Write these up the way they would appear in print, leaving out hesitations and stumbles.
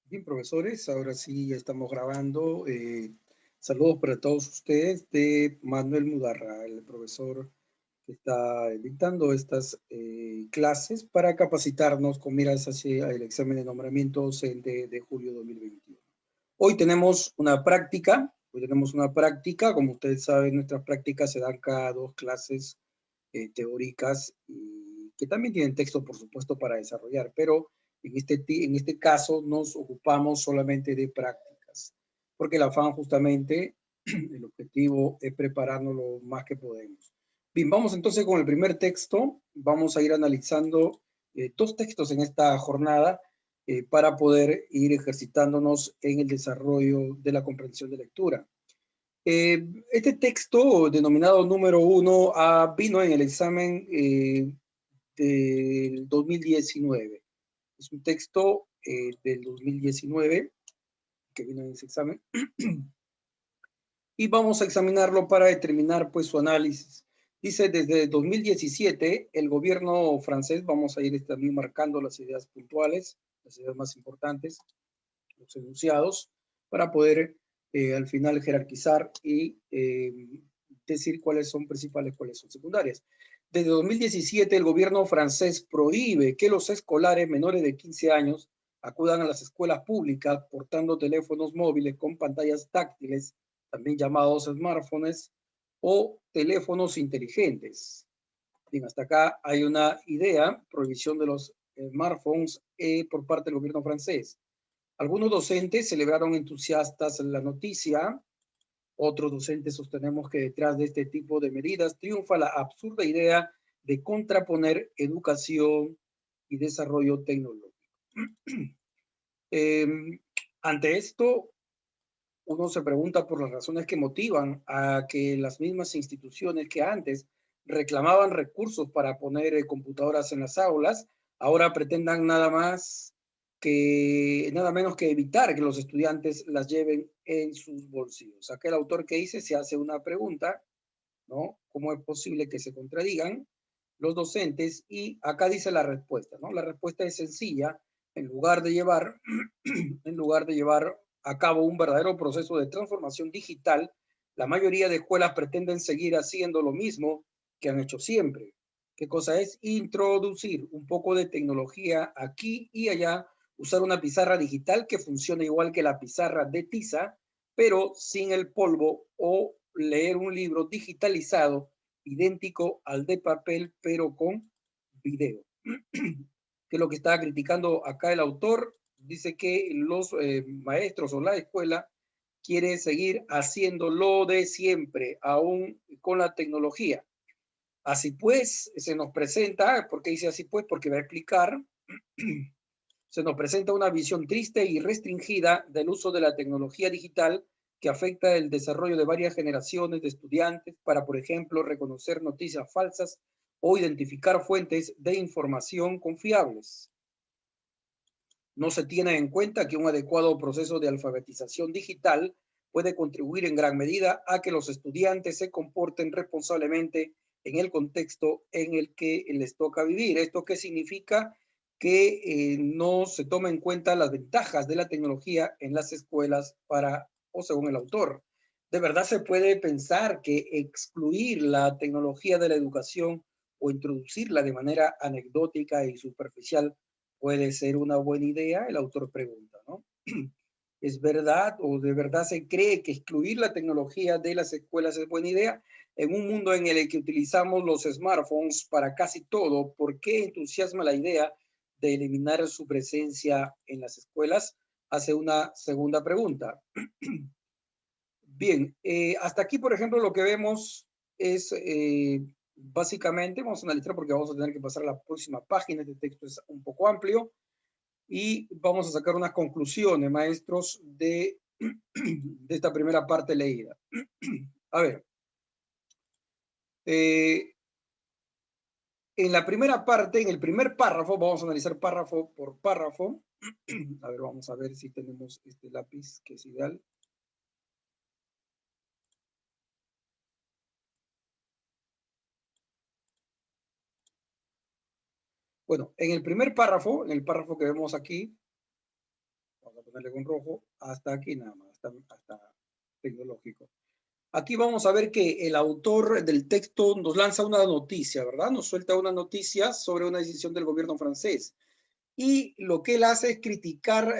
Bien, profesores, ahora sí ya estamos grabando. Saludos para todos ustedes de Manuel Mudarra, el profesor que está dictando estas clases para capacitarnos con miras hacia el examen de nombramiento docente de julio 2021. Hoy tenemos una práctica, como ustedes saben, nuestras prácticas se dan cada 2 clases teóricas y que también tienen texto, por supuesto, para desarrollar, pero en este caso nos ocupamos solamente de prácticas, porque el afán justamente, el objetivo es prepararnos lo más que podemos. Bien, vamos entonces con el primer texto. Vamos a ir analizando 2 textos en esta jornada para poder ir ejercitándonos en el desarrollo de la comprensión de lectura. Este texto, denominado número 1, vino en el examen del 2019. Es un texto del 2019 que vino en ese examen. Y vamos a examinarlo para determinar pues su análisis. Dice, desde 2017, el gobierno francés, vamos a ir también marcando las ideas puntuales, las ideas más importantes, los enunciados, para poder al final jerarquizar y decir cuáles son principales, cuáles son secundarias. Desde 2017, el gobierno francés prohíbe que los escolares menores de 15 años acudan a las escuelas públicas portando teléfonos móviles con pantallas táctiles, también llamados smartphones, o teléfonos inteligentes. Bien, hasta acá hay una idea, prohibición de los smartphones por parte del gobierno francés. Algunos docentes celebraron entusiastas la noticia. Otros docentes sostenemos que detrás de este tipo de medidas triunfa la absurda idea de contraponer educación y desarrollo tecnológico. Ante esto, uno se pregunta por las razones que motivan a que las mismas instituciones que antes reclamaban recursos para poner computadoras en las aulas, ahora pretendan nada menos que evitar que los estudiantes las lleven en sus bolsillos. Aquel autor que dice se hace una pregunta, ¿no? ¿Cómo es posible que se contradigan los docentes? Y acá dice la respuesta, ¿no? La respuesta es sencilla. En lugar de llevar a cabo un verdadero proceso de transformación digital, la mayoría de escuelas pretenden seguir haciendo lo mismo que han hecho siempre. ¿Qué cosa es? Introducir un poco de tecnología aquí y allá, usar una pizarra digital que funcione igual que la pizarra de tiza, pero sin el polvo, o leer un libro digitalizado idéntico al de papel, pero con video. Que es lo que estaba criticando acá el autor. Dice que los maestros o la escuela quiere seguir haciendo lo de siempre, aún con la tecnología. Así pues, se nos presenta, ¿por qué dice así pues? Porque va a explicar, se nos presenta una visión triste y restringida del uso de la tecnología digital que afecta el desarrollo de varias generaciones de estudiantes para, por ejemplo, reconocer noticias falsas o identificar fuentes de información confiables. No se tiene en cuenta que un adecuado proceso de alfabetización digital puede contribuir en gran medida a que los estudiantes se comporten responsablemente en el contexto en el que les toca vivir. ¿Esto qué significa? Que no se toma en cuenta las ventajas de la tecnología en las escuelas o según el autor. ¿De verdad se puede pensar que excluir la tecnología de la educación o introducirla de manera anecdótica y superficial puede ser una buena idea? El autor pregunta, ¿no? ¿Es verdad o de verdad se cree que excluir la tecnología de las escuelas es buena idea? En un mundo en el que utilizamos los smartphones para casi todo, ¿por qué entusiasma la idea de eliminar su presencia en las escuelas? Hace una segunda pregunta. Bien, hasta aquí, por ejemplo, lo que vemos es básicamente, vamos a analizar porque vamos a tener que pasar a la próxima página. Este texto es un poco amplio. Y vamos a sacar unas conclusiones, maestros, de esta primera parte leída. A ver, en la primera parte, en el primer párrafo, vamos a analizar párrafo por párrafo. A ver, vamos a ver si tenemos este lápiz que es ideal. Bueno, en el primer párrafo, en el párrafo que vemos aquí, vamos a ponerle con rojo, hasta aquí nada más, hasta tecnológico. Aquí vamos a ver que el autor del texto nos lanza una noticia, ¿verdad? Nos suelta una noticia sobre una decisión del gobierno francés. Y lo que él hace es criticar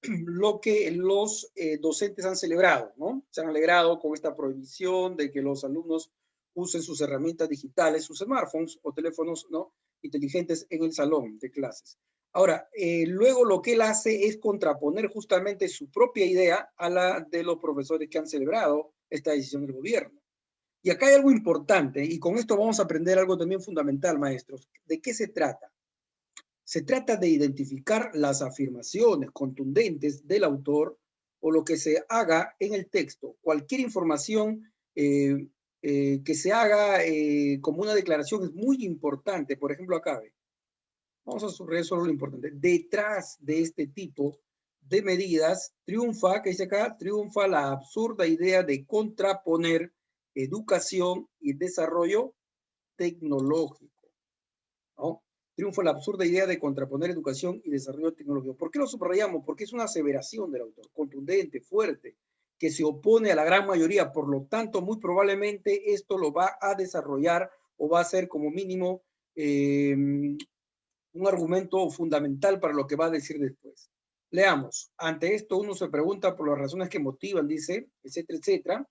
lo que los docentes han celebrado, ¿no? Se han alegrado con esta prohibición de que los alumnos usen sus herramientas digitales, sus smartphones o teléfonos, ¿no?, inteligentes en el salón de clases. Ahora, luego lo que él hace es contraponer justamente su propia idea a la de los profesores que han celebrado esta decisión del gobierno. Y acá hay algo importante, y con esto vamos a aprender algo también fundamental, maestros. ¿De qué se trata? Se trata de identificar las afirmaciones contundentes del autor o lo que se haga en el texto. Cualquier información que se haga como una declaración es muy importante. Por ejemplo, acá ve. Vamos a subrayar solo lo importante. Detrás de este tipo de medidas triunfa, que dice acá, triunfa la absurda idea de contraponer educación y desarrollo tecnológico, ¿no? Triunfa la absurda idea de contraponer educación y desarrollo tecnológico. ¿Por qué lo subrayamos? Porque es una aseveración del autor, contundente, fuerte, que se opone a la gran mayoría. Por lo tanto, muy probablemente esto lo va a desarrollar o va a ser como mínimo un argumento fundamental para lo que va a decir después. Leamos. Ante esto uno se pregunta por las razones que motivan, dice, etcétera, etcétera.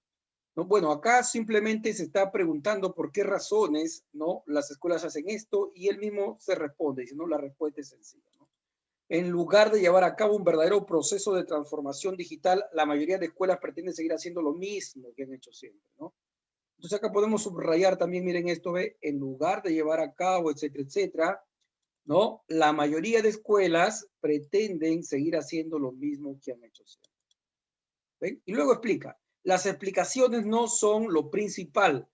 ¿No? Bueno, acá simplemente se está preguntando por qué razones, ¿no?, las escuelas hacen esto, y él mismo se responde, dice, ¿no?, la respuesta es sencilla, ¿no? En lugar de llevar a cabo un verdadero proceso de transformación digital, la mayoría de escuelas pretenden seguir haciendo lo mismo que han hecho siempre, ¿no? Entonces acá podemos subrayar también, miren esto, ¿ve? En lugar de llevar a cabo, etcétera, etcétera, ¿no? La mayoría de escuelas pretenden seguir haciendo lo mismo que han hecho siempre. ¿Ven? Y luego explica, las explicaciones no son lo principal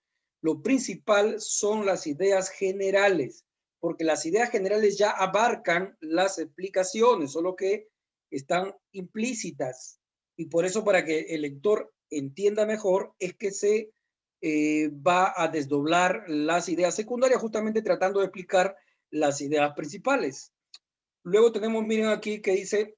son las ideas generales, porque las ideas generales ya abarcan las explicaciones, solo que están implícitas. Y por eso, para que el lector entienda mejor, es que se va a desdoblar las ideas secundarias, justamente tratando de explicar las ideas principales. Luego tenemos, miren aquí, que dice,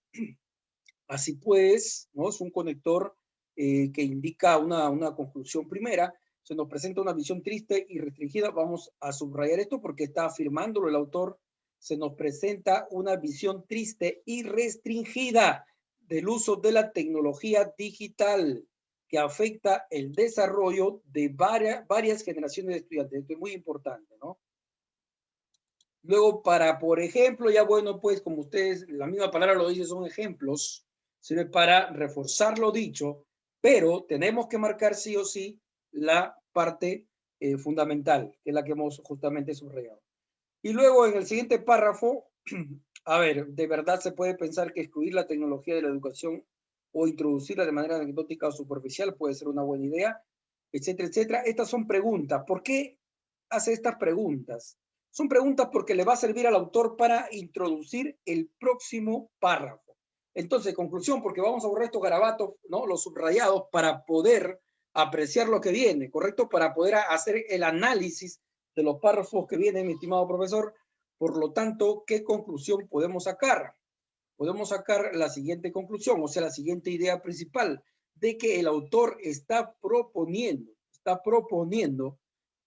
así pues, ¿no?, es un conector que indica una conclusión primera. Se nos presenta una visión triste y restringida. Vamos a subrayar esto porque está afirmándolo el autor. Se nos presenta una visión triste y restringida del uso de la tecnología digital que afecta el desarrollo de varias generaciones de estudiantes. Esto es muy importante, ¿no? Luego, por ejemplo, ya bueno, pues como ustedes, la misma palabra lo dice, son ejemplos, sirve para reforzar lo dicho, pero tenemos que marcar sí o sí la parte fundamental, que es la que hemos justamente subrayado. Y luego en el siguiente párrafo, a ver, ¿de verdad se puede pensar que excluir la tecnología de la educación o introducirla de manera anecdótica o superficial puede ser una buena idea? Etcétera, etcétera. Estas son preguntas. ¿Por qué hace estas preguntas? Son preguntas porque le va a servir al autor para introducir el próximo párrafo. Entonces, conclusión, porque vamos a borrar estos garabatos, ¿no?, los subrayados, para poder apreciar lo que viene, ¿correcto? Para poder hacer el análisis de los párrafos que vienen, mi estimado profesor. Por lo tanto, ¿qué conclusión podemos sacar? Podemos sacar la siguiente conclusión, o sea, la siguiente idea principal, de que el autor está proponiendo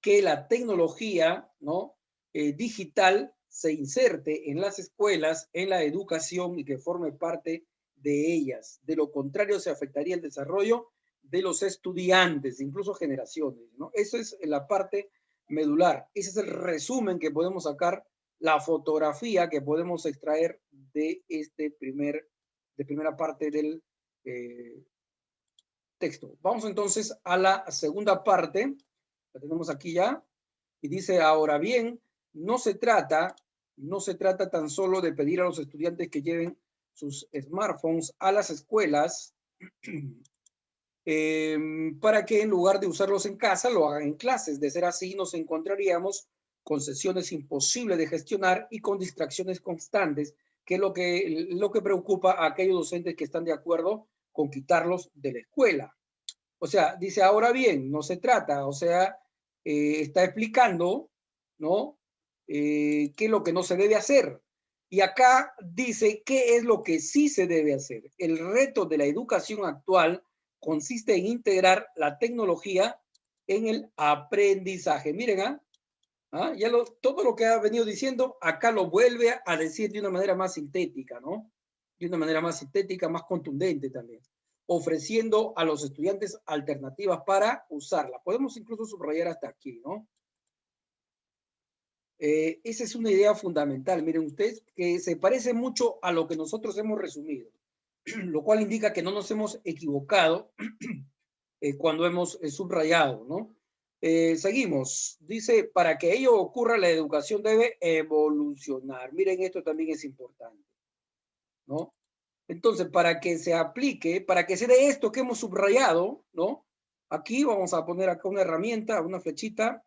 que la tecnología, ¿no?, digital se inserte en las escuelas, en la educación, y que forme parte de ellas. De lo contrario, se afectaría el desarrollo de los estudiantes, incluso generaciones, ¿no? Eso es la parte medular. Ese es el resumen que podemos sacar, la fotografía que podemos extraer de primera parte del texto. Vamos entonces a la segunda parte, la tenemos aquí ya, y dice, ahora bien, no se trata tan solo de pedir a los estudiantes que lleven sus smartphones a las escuelas para que en lugar de usarlos en casa, lo hagan en clases. De ser así, nos encontraríamos con sesiones imposibles de gestionar y con distracciones constantes, que es lo que preocupa a aquellos docentes que están de acuerdo con quitarlos de la escuela. O sea, dice, ahora bien, no se trata, o sea, está explicando, ¿no?, qué es lo que no se debe hacer. Y acá dice qué es lo que sí se debe hacer. El reto de la educación actual consiste en integrar la tecnología en el aprendizaje. Miren, todo lo que ha venido diciendo, acá lo vuelve a decir de una manera más sintética, ¿no? De una manera más sintética, más contundente también, ofreciendo a los estudiantes alternativas para usarla. Podemos incluso subrayar hasta aquí, ¿no? Esa es una idea fundamental, miren ustedes, que se parece mucho a lo que nosotros hemos resumido, lo cual indica que no nos hemos equivocado cuando hemos subrayado, ¿no? Seguimos. Dice, para que ello ocurra, la educación debe evolucionar. Miren, esto también es importante, ¿no? Entonces, para que se aplique, para que se dé esto que hemos subrayado, ¿no? Aquí vamos a poner acá una herramienta, una flechita.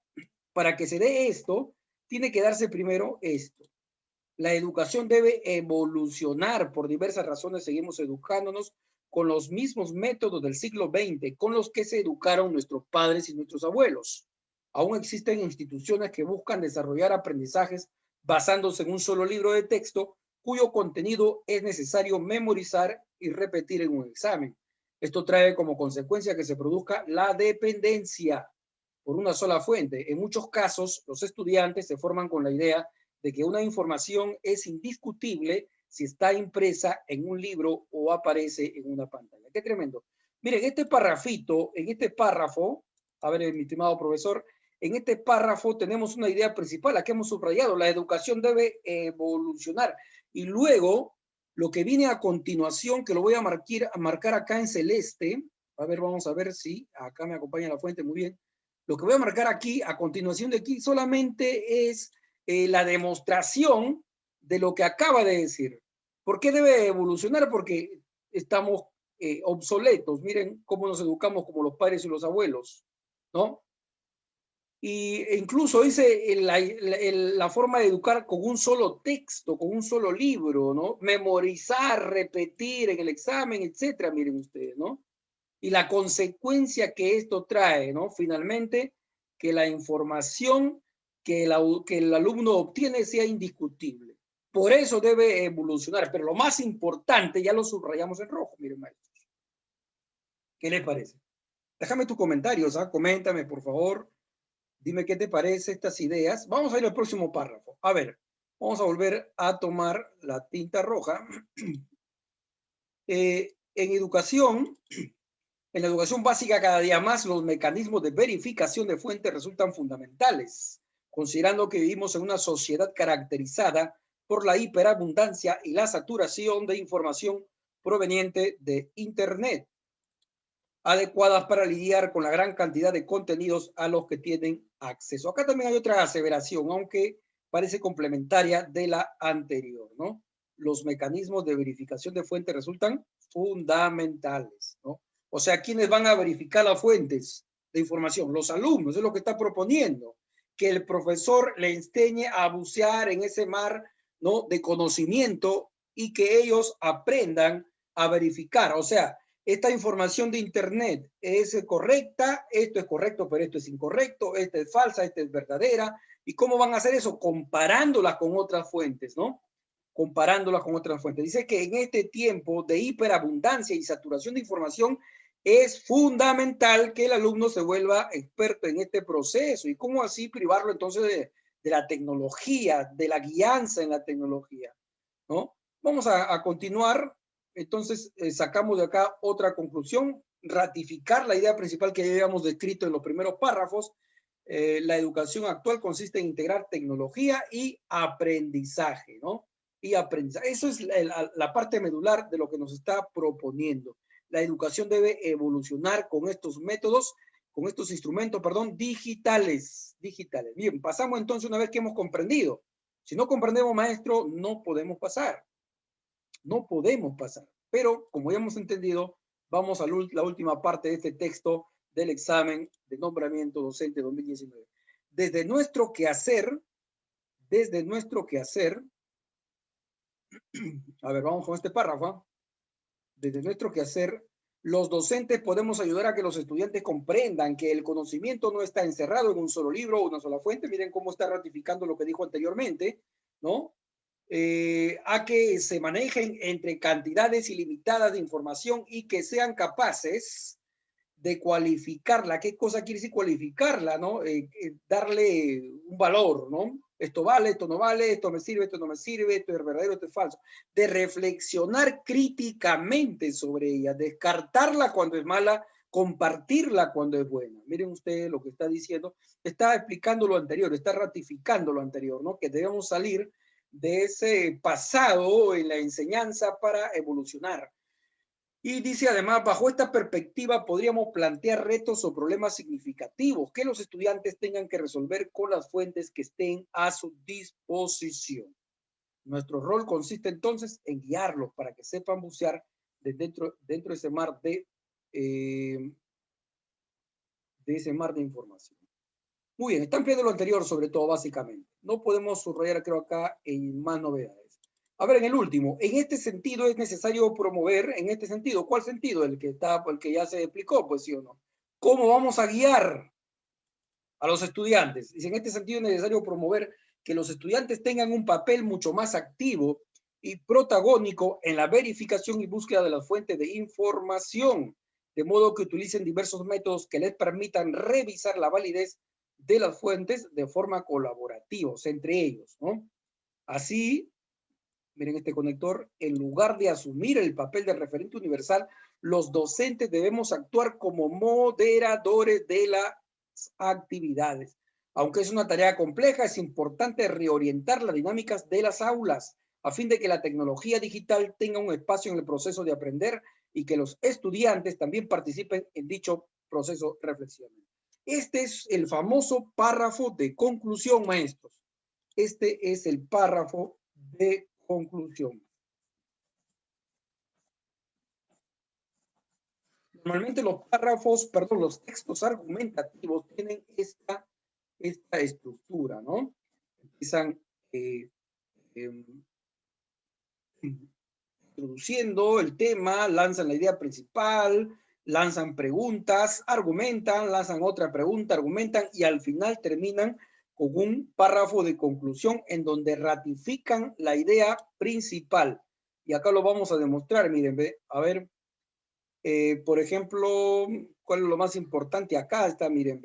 Para que se dé esto, tiene que darse primero esto. La educación debe evolucionar. Por diversas razones seguimos educándonos con los mismos métodos del siglo XX, con los que se educaron nuestros padres y nuestros abuelos. Aún existen instituciones que buscan desarrollar aprendizajes basándose en un solo libro de texto, cuyo contenido es necesario memorizar y repetir en un examen. Esto trae como consecuencia que se produzca la dependencia por una sola fuente. En muchos casos, los estudiantes se forman con la idea de que una información es indiscutible si está impresa en un libro o aparece en una pantalla. Qué tremendo. Miren, en este párrafo, a ver, mi estimado profesor, en este párrafo tenemos una idea principal, la que hemos subrayado, la educación debe evolucionar. Y luego, lo que viene a continuación, que lo voy a marcar acá en celeste, a ver, vamos a ver si acá me acompaña la fuente, muy bien. Lo que voy a marcar aquí, a continuación de aquí, solamente es la demostración de lo que acaba de decir. ¿Por qué debe evolucionar? Porque estamos obsoletos. Miren cómo nos educamos como los padres y los abuelos, ¿no? E incluso dice la forma de educar con un solo texto, con un solo libro, ¿no? Memorizar, repetir en el examen, etcétera, miren ustedes, ¿no? Y la consecuencia que esto trae, ¿no? Finalmente, que la información que el alumno obtiene sea indiscutible. Por eso debe evolucionar, pero lo más importante, ya lo subrayamos en rojo, miren, maestros. ¿Qué les parece? Déjame tus comentarios, coméntame, por favor. Dime qué te parece estas ideas. Vamos a ir al próximo párrafo. A ver, vamos a volver a tomar la tinta roja. En educación, en la educación básica, cada día más los mecanismos de verificación de fuentes resultan fundamentales, considerando que vivimos en una sociedad caracterizada por la hiperabundancia y la saturación de información proveniente de Internet, adecuadas para lidiar con la gran cantidad de contenidos a los que tienen acceso. Acá también hay otra aseveración, aunque parece complementaria de la anterior, ¿no? Los mecanismos de verificación de fuentes resultan fundamentales, ¿no? O sea, ¿quiénes van a verificar las fuentes de información? Los alumnos, es lo que está proponiendo, que el profesor le enseñe a bucear en ese mar, ¿no?, de conocimiento y que ellos aprendan a verificar. O sea, esta información de Internet es correcta, esto es correcto, pero esto es incorrecto, esta es falsa, esta es verdadera. ¿Y cómo van a hacer eso? Comparándolas con otras fuentes, ¿no? Comparándolas con otras fuentes. Dice que en este tiempo de hiperabundancia y saturación de información es fundamental que el alumno se vuelva experto en este proceso. ¿Y cómo así privarlo entonces de la tecnología, de la guianza en la tecnología, ¿no? Vamos a continuar. Entonces, sacamos de acá otra conclusión, ratificar la idea principal que ya habíamos descrito en los primeros párrafos. La educación actual consiste en integrar tecnología y aprendizaje, ¿no? Y aprendizaje. Eso es la parte medular de lo que nos está proponiendo. La educación debe evolucionar con estos métodos, con estos instrumentos, perdón, digitales. Bien, pasamos entonces una vez que hemos comprendido. Si no comprendemos, maestro, no podemos pasar. No podemos pasar. Pero, como ya hemos entendido, vamos a la última parte de este texto del examen de nombramiento docente 2019. Desde nuestro quehacer, a ver, vamos con este párrafo. Desde nuestro quehacer, Los docentes podemos ayudar a que los estudiantes comprendan que el conocimiento no está encerrado en un solo libro o una sola fuente. Miren cómo está ratificando lo que dijo anteriormente, ¿no? A que se manejen entre cantidades ilimitadas de información y que sean capaces de cualificarla. ¿Qué cosa quiere decir cualificarla, no? Darle un valor, ¿no? Esto vale, esto no vale, esto me sirve, esto no me sirve, esto es verdadero, esto es falso. De reflexionar críticamente sobre ella, descartarla cuando es mala, compartirla cuando es buena. Miren ustedes lo que está diciendo. Está explicando lo anterior, está ratificando lo anterior, ¿no? Que debemos salir de ese pasado en la enseñanza para evolucionar. Y dice además, bajo esta perspectiva podríamos plantear retos o problemas significativos que los estudiantes tengan que resolver con las fuentes que estén a su disposición. Nuestro rol consiste entonces en guiarlos para que sepan bucear dentro de ese mar de información. Muy bien, están viendo lo anterior sobre todo, básicamente. No podemos subrayar, creo, acá en más novedades. A ver, en el último, en este sentido es necesario promover, en este sentido, ¿cuál sentido? El que ya se explicó, pues sí o no. ¿Cómo vamos a guiar a los estudiantes? Y en este sentido es necesario promover que los estudiantes tengan un papel mucho más activo y protagónico en la verificación y búsqueda de las fuentes de información, de modo que utilicen diversos métodos que les permitan revisar la validez de las fuentes de forma colaborativa, o sea, entre ellos, ¿no? Así, miren este conector, en lugar de asumir el papel de referente universal, los docentes debemos actuar como moderadores de las actividades. Aunque es una tarea compleja, es importante reorientar las dinámicas de las aulas a fin de que la tecnología digital tenga un espacio en el proceso de aprender y que los estudiantes también participen en dicho proceso reflexional. Este es el famoso párrafo de conclusión, maestros. Este es el párrafo de conclusión. Normalmente los párrafos, perdón, los textos argumentativos tienen esta estructura, ¿no? Empiezan introduciendo el tema, lanzan la idea principal, lanzan preguntas, argumentan, lanzan otra pregunta, argumentan y al final terminan con un párrafo de conclusión en donde ratifican la idea principal. Y acá lo vamos a demostrar, miren, a ver, por ejemplo, ¿cuál es lo más importante? Acá está, miren,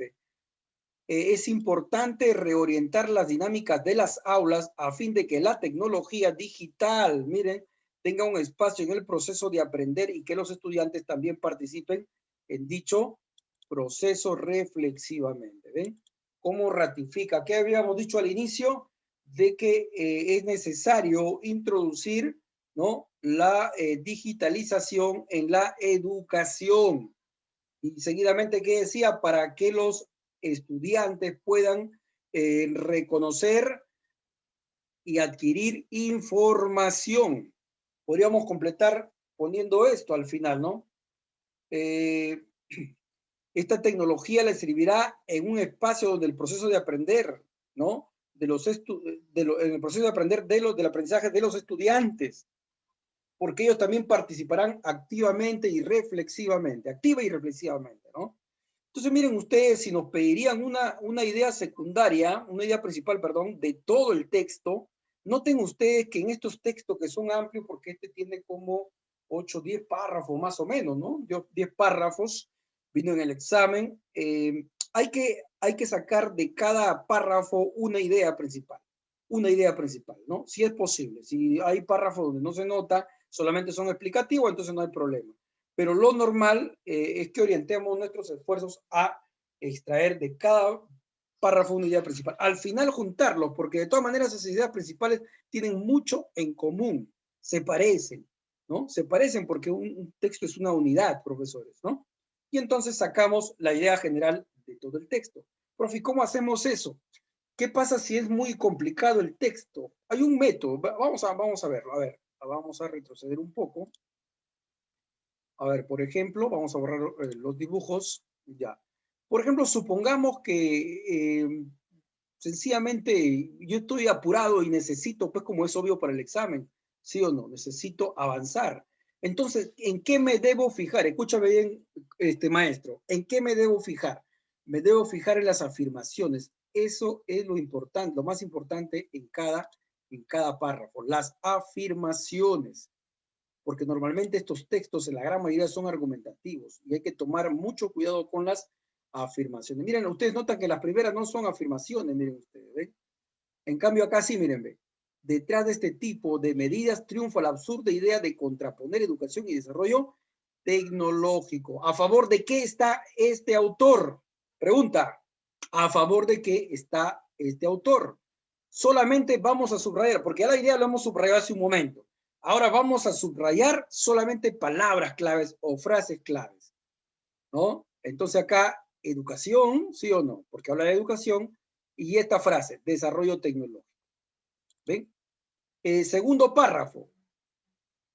es importante reorientar las dinámicas de las aulas a fin de que la tecnología digital, miren, tenga un espacio en el proceso de aprender y que los estudiantes también participen en dicho proceso reflexivamente. ¿Ven? ¿Cómo ratifica? ¿Qué habíamos dicho al inicio? De que es necesario introducir, ¿no?, la digitalización en la educación. Y seguidamente, ¿qué decía? Para que los estudiantes puedan reconocer y adquirir información. Podríamos completar poniendo esto al final, ¿no? Esta tecnología les servirá en un espacio donde el proceso de aprender, ¿no? En el proceso de aprender del aprendizaje de los estudiantes, porque ellos también participarán activamente y reflexivamente, activa y reflexivamente, ¿no? Entonces, miren ustedes, si nos pedirían una idea secundaria, una idea principal, perdón, de todo el texto, noten ustedes que en estos textos que son amplios, porque este tiene como 8 o 10 párrafos más o menos, ¿no? 10 párrafos, vino en el examen, hay que sacar de cada párrafo una idea principal, ¿no? Si es posible. Si hay párrafos donde no se nota, solamente son explicativos, entonces no hay problema. Pero lo normal es que orientemos nuestros esfuerzos a extraer de cada párrafo una idea principal. Al final juntarlos, porque de todas maneras esas ideas principales tienen mucho en común, se parecen, ¿no? Se parecen porque un texto es una unidad, profesores, ¿no? Y entonces sacamos la idea general de todo el texto. Profe, ¿cómo hacemos eso? ¿Qué pasa si es muy complicado el texto? Hay un método, vamos a verlo, a ver, vamos a retroceder un poco. A ver, por ejemplo, vamos a borrar los dibujos, ya. Por ejemplo, supongamos que sencillamente yo estoy apurado y necesito, pues como es obvio para el examen, ¿sí o no? Necesito avanzar. Entonces, ¿en qué me debo fijar? Escúchame bien, maestro. ¿En qué me debo fijar? Me debo fijar en las afirmaciones. Eso es lo importante, lo más importante en cada párrafo. Las afirmaciones. Porque normalmente estos textos en la gran mayoría son argumentativos y hay que tomar mucho cuidado con las afirmaciones. Miren, ustedes notan que las primeras no son afirmaciones, miren ustedes, ¿ven? En cambio acá sí, miren, ven. Detrás de este tipo de medidas triunfa la absurda idea de contraponer educación y desarrollo tecnológico. ¿A favor de qué está este autor? Pregunta. ¿A favor de qué está este autor? Solamente vamos a subrayar, porque ya la idea lo hemos subrayado hace un momento. Ahora vamos a subrayar solamente palabras claves o frases claves, ¿no? Entonces acá, educación, ¿sí o no? Porque habla de educación y esta frase, desarrollo tecnológico. ¿Ven? Segundo párrafo.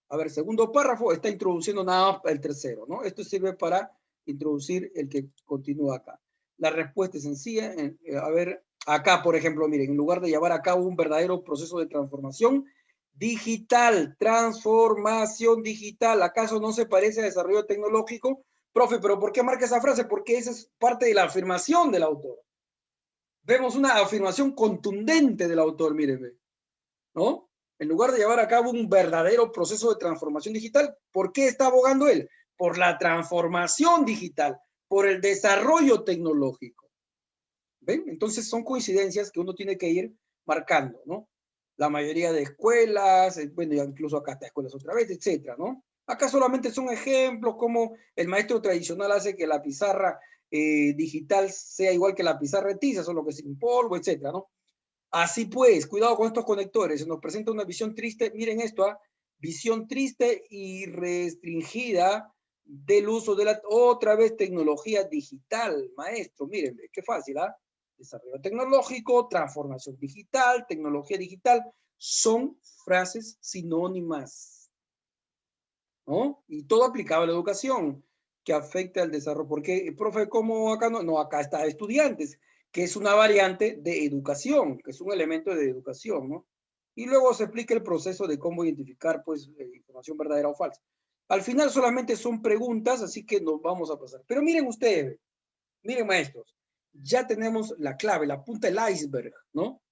A ver, segundo párrafo está introduciendo nada más el tercero, ¿no? Esto sirve para introducir el que continúa acá. La respuesta es sencilla. A ver, acá, por ejemplo, miren, en lugar de llevar a cabo un verdadero proceso de transformación digital, transformación digital, ¿acaso no se parece a desarrollo tecnológico? Profe, ¿pero por qué marca esa frase? Porque esa es parte de la afirmación del autor. Vemos una afirmación contundente del autor, miren, ¿no? En lugar de llevar a cabo un verdadero proceso de transformación digital, ¿por qué está abogando él? Por la transformación digital, por el desarrollo tecnológico. ¿Ven? Entonces son coincidencias que uno tiene que ir marcando, ¿no? La mayoría de escuelas, bueno, incluso acá está escuelas otra vez, etcétera, ¿no? Acá solamente son ejemplos como el maestro tradicional hace que la pizarra digital sea igual que la pizarra de tiza, solo que sin polvo, etcétera, ¿no? Así pues, cuidado con estos conectores. Se nos presenta una visión triste. Miren esto, visión triste y restringida del uso de la otra vez tecnología digital, maestro. Miren, qué fácil, ¿ah? Desarrollo tecnológico, transformación digital, tecnología digital, son frases sinónimas, ¿no? Y todo aplicado a la educación que afecta al desarrollo. Porque, profe, ¿cómo acá no? No, acá está estudiantes, que es una variante de educación, que es un elemento de educación, ¿no? Y luego se explica el proceso de cómo identificar, pues, información verdadera o falsa. Al final solamente son preguntas, así que nos vamos a pasar. Pero miren ustedes, miren maestros, ya tenemos la clave, la punta del iceberg, ¿no?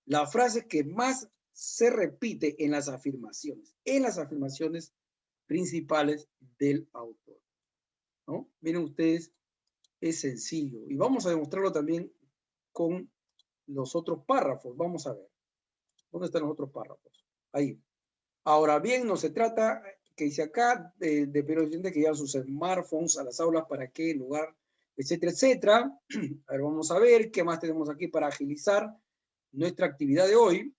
La frase que más se repite en las afirmaciones principales del autor, ¿no? Miren ustedes, es sencillo. Y vamos a demostrarlo también con los otros párrafos. Vamos a ver. ¿Dónde están los otros párrafos? Ahí. Ahora bien, no se trata, que dice acá, de periodistas que llevan sus smartphones a las aulas para qué lugar, etcétera, etcétera. A ver, vamos a ver qué más tenemos aquí para agilizar nuestra actividad de hoy.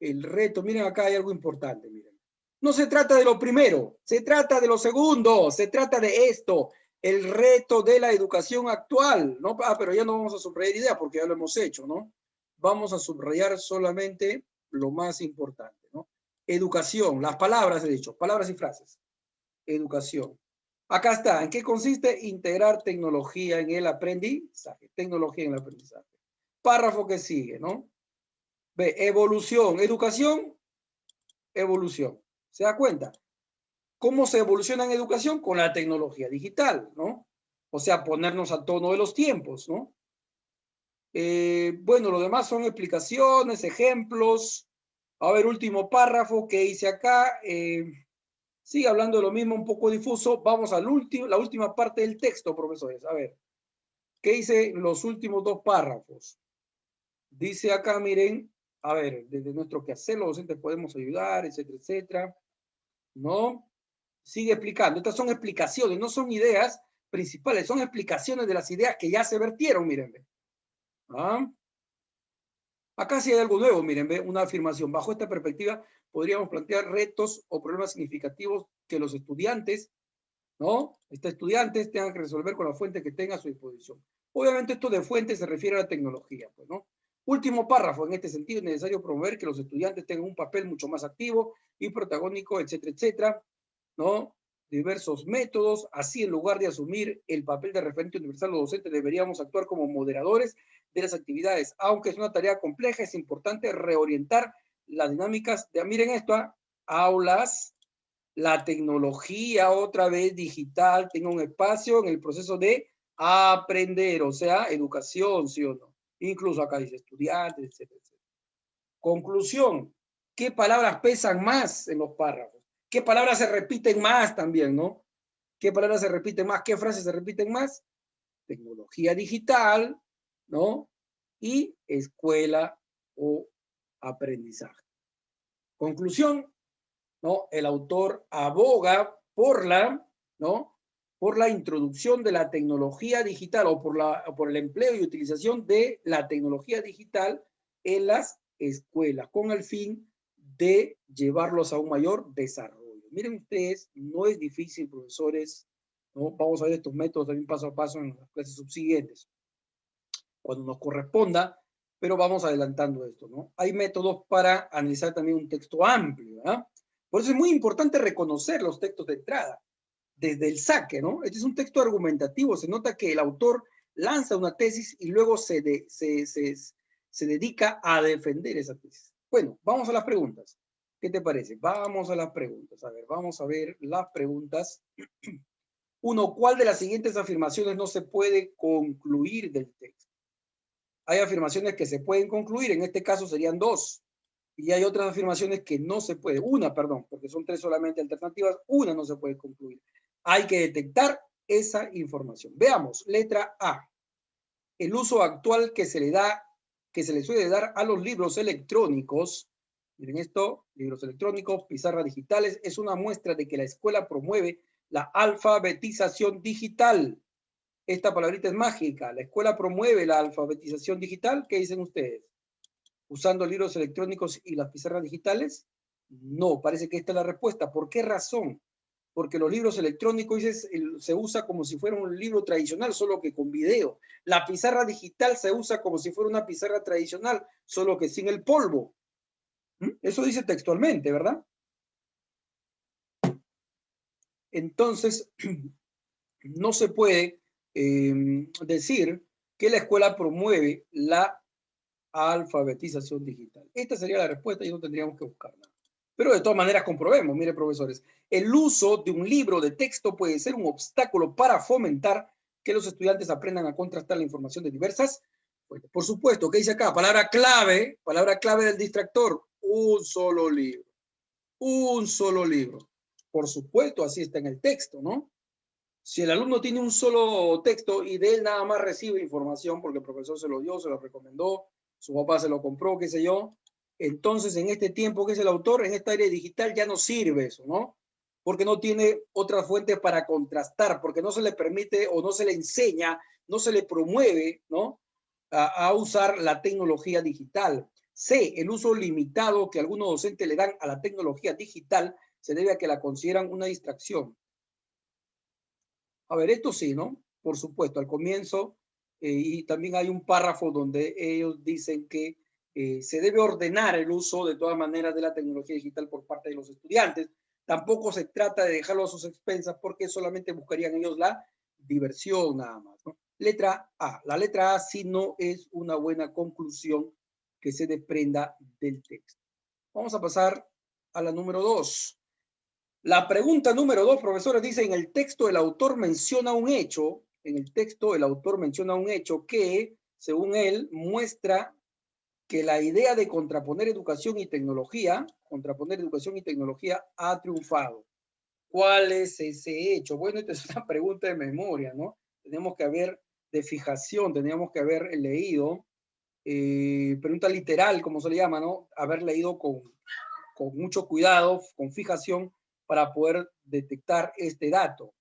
El reto, miren acá hay algo importante, miren. No se trata de lo primero, se trata de lo segundo, se trata de esto, el reto de la educación actual, ¿no? Pero ya no vamos a subrayar ideas porque ya lo hemos hecho, ¿no? Vamos a subrayar solamente lo más importante, ¿no? Educación, las palabras he dicho, palabras y frases. Educación. Acá está, ¿en qué consiste? Integrar tecnología en el aprendizaje, tecnología en el aprendizaje. Párrafo que sigue, ¿no? Ve, evolución, educación, evolución. ¿Se da cuenta? ¿Cómo se evoluciona en educación? Con la tecnología digital, ¿no? O sea, ponernos a tono de los tiempos, ¿no? Bueno, lo demás son explicaciones, ejemplos. A ver, último párrafo que hice acá. Sigue hablando de lo mismo, un poco difuso. Vamos a la última parte del texto, profesores. A ver, ¿qué dice los últimos dos párrafos? Dice acá, miren, a ver, desde nuestro quehacer los docentes podemos ayudar, etcétera, etcétera. ¿No? Sigue explicando. Estas son explicaciones, no son ideas principales, son explicaciones de las ideas que ya se vertieron, miren. ¿Ah? Acá sí hay algo nuevo, miren, ¿ve? Una afirmación. Bajo esta perspectiva, podríamos plantear retos o problemas significativos que los estudiantes, ¿no? Estudiantes tengan que resolver con la fuente que tenga a su disposición. Obviamente esto de fuente se refiere a la tecnología, pues, ¿no? Último párrafo, en este sentido es necesario promover que los estudiantes tengan un papel mucho más activo y protagónico, etcétera, etcétera, ¿no? Diversos métodos, así en lugar de asumir el papel de referente universal, los docentes deberíamos actuar como moderadores de las actividades. Aunque es una tarea compleja, es importante reorientar las dinámicas de, miren esto, aulas la tecnología otra vez digital tenga un espacio en el proceso de aprender, o sea, educación, ¿sí o no? Incluso acá dice estudiantes, etcétera, etcétera. Conclusión, ¿qué palabras pesan más en los párrafos? ¿Qué palabras se repiten más también, no? ¿Qué palabras se repiten más? ¿Qué frases se repiten más? Tecnología digital, ¿no? Y escuela o aprendizaje. Conclusión, ¿no? El autor aboga por la, ¿no? Por la introducción de la tecnología digital o por el empleo y utilización de la tecnología digital en las escuelas con el fin de llevarlos a un mayor desarrollo. Miren ustedes, no es difícil, profesores, ¿no? Vamos a ver estos métodos también paso a paso en las clases subsiguientes, cuando nos corresponda, pero vamos adelantando esto, ¿no? Hay métodos para analizar también un texto amplio, ¿verdad? Por eso es muy importante reconocer los textos de entrada, desde el saque, ¿no? Este es un texto argumentativo, se nota que el autor lanza una tesis y luego se dedica a defender esa tesis. Bueno, vamos a las preguntas. ¿Qué te parece? Vamos a las preguntas. A ver, vamos a ver las preguntas. Uno, ¿cuál de las siguientes afirmaciones no se puede concluir del texto? Hay afirmaciones que se pueden concluir, en este caso serían dos. Y hay otras afirmaciones que no se puede, una, perdón, porque son tres solamente alternativas, una no se puede concluir. Hay que detectar esa información. Veamos, letra A. El uso actual que se le suele dar a los libros electrónicos, miren esto, libros electrónicos, pizarras digitales, es una muestra de que la escuela promueve la alfabetización digital. Esta palabrita es mágica. La escuela promueve la alfabetización digital. ¿Qué dicen ustedes? ¿Usando libros electrónicos y las pizarras digitales? No, parece que esta es la respuesta. ¿Por qué razón? Porque los libros electrónicos se usa como si fuera un libro tradicional, solo que con video. La pizarra digital se usa como si fuera una pizarra tradicional, solo que sin el polvo. Eso dice textualmente, ¿verdad? Entonces, no se puede decir que la escuela promueve la alfabetización digital. Esta sería la respuesta y no tendríamos que buscarla. Pero de todas maneras comprobemos, mire profesores, el uso de un libro de texto puede ser un obstáculo para fomentar que los estudiantes aprendan a contrastar la información de diversas fuentes. Por supuesto, ¿qué dice acá? Palabra clave del distractor, un solo libro. Un solo libro. Por supuesto, así está en el texto, ¿no? Si el alumno tiene un solo texto y de él nada más recibe información porque el profesor se lo dio, se lo recomendó, su papá se lo compró, qué sé yo, entonces en este tiempo que es el autor, en esta área digital ya no sirve eso, ¿no? Porque no tiene otras fuentes para contrastar, porque no se le permite o no se le enseña, no se le promueve, ¿no? A usar la tecnología digital. C, el uso limitado que algunos docentes le dan a la tecnología digital se debe a que la consideran una distracción. A ver, esto sí, ¿no? Por supuesto, al comienzo, y también hay un párrafo donde ellos dicen que se debe ordenar el uso de todas maneras de la tecnología digital por parte de los estudiantes. Tampoco se trata de dejarlo a sus expensas porque solamente buscarían ellos la diversión nada más, ¿no? Letra A. La letra A sí no es una buena conclusión que se desprenda del texto. Vamos a pasar a la número 2. La pregunta número 2, profesores, dice, en el texto el autor menciona un hecho, que, según él, muestra que la idea de contraponer educación y tecnología ha triunfado. ¿Cuál es ese hecho? Bueno, esta es una pregunta de memoria, ¿no? Tenemos que haber de fijación, teníamos que haber leído, pregunta literal, como se le llama, ¿no? Haber leído con mucho cuidado, con fijación, para poder detectar este dato.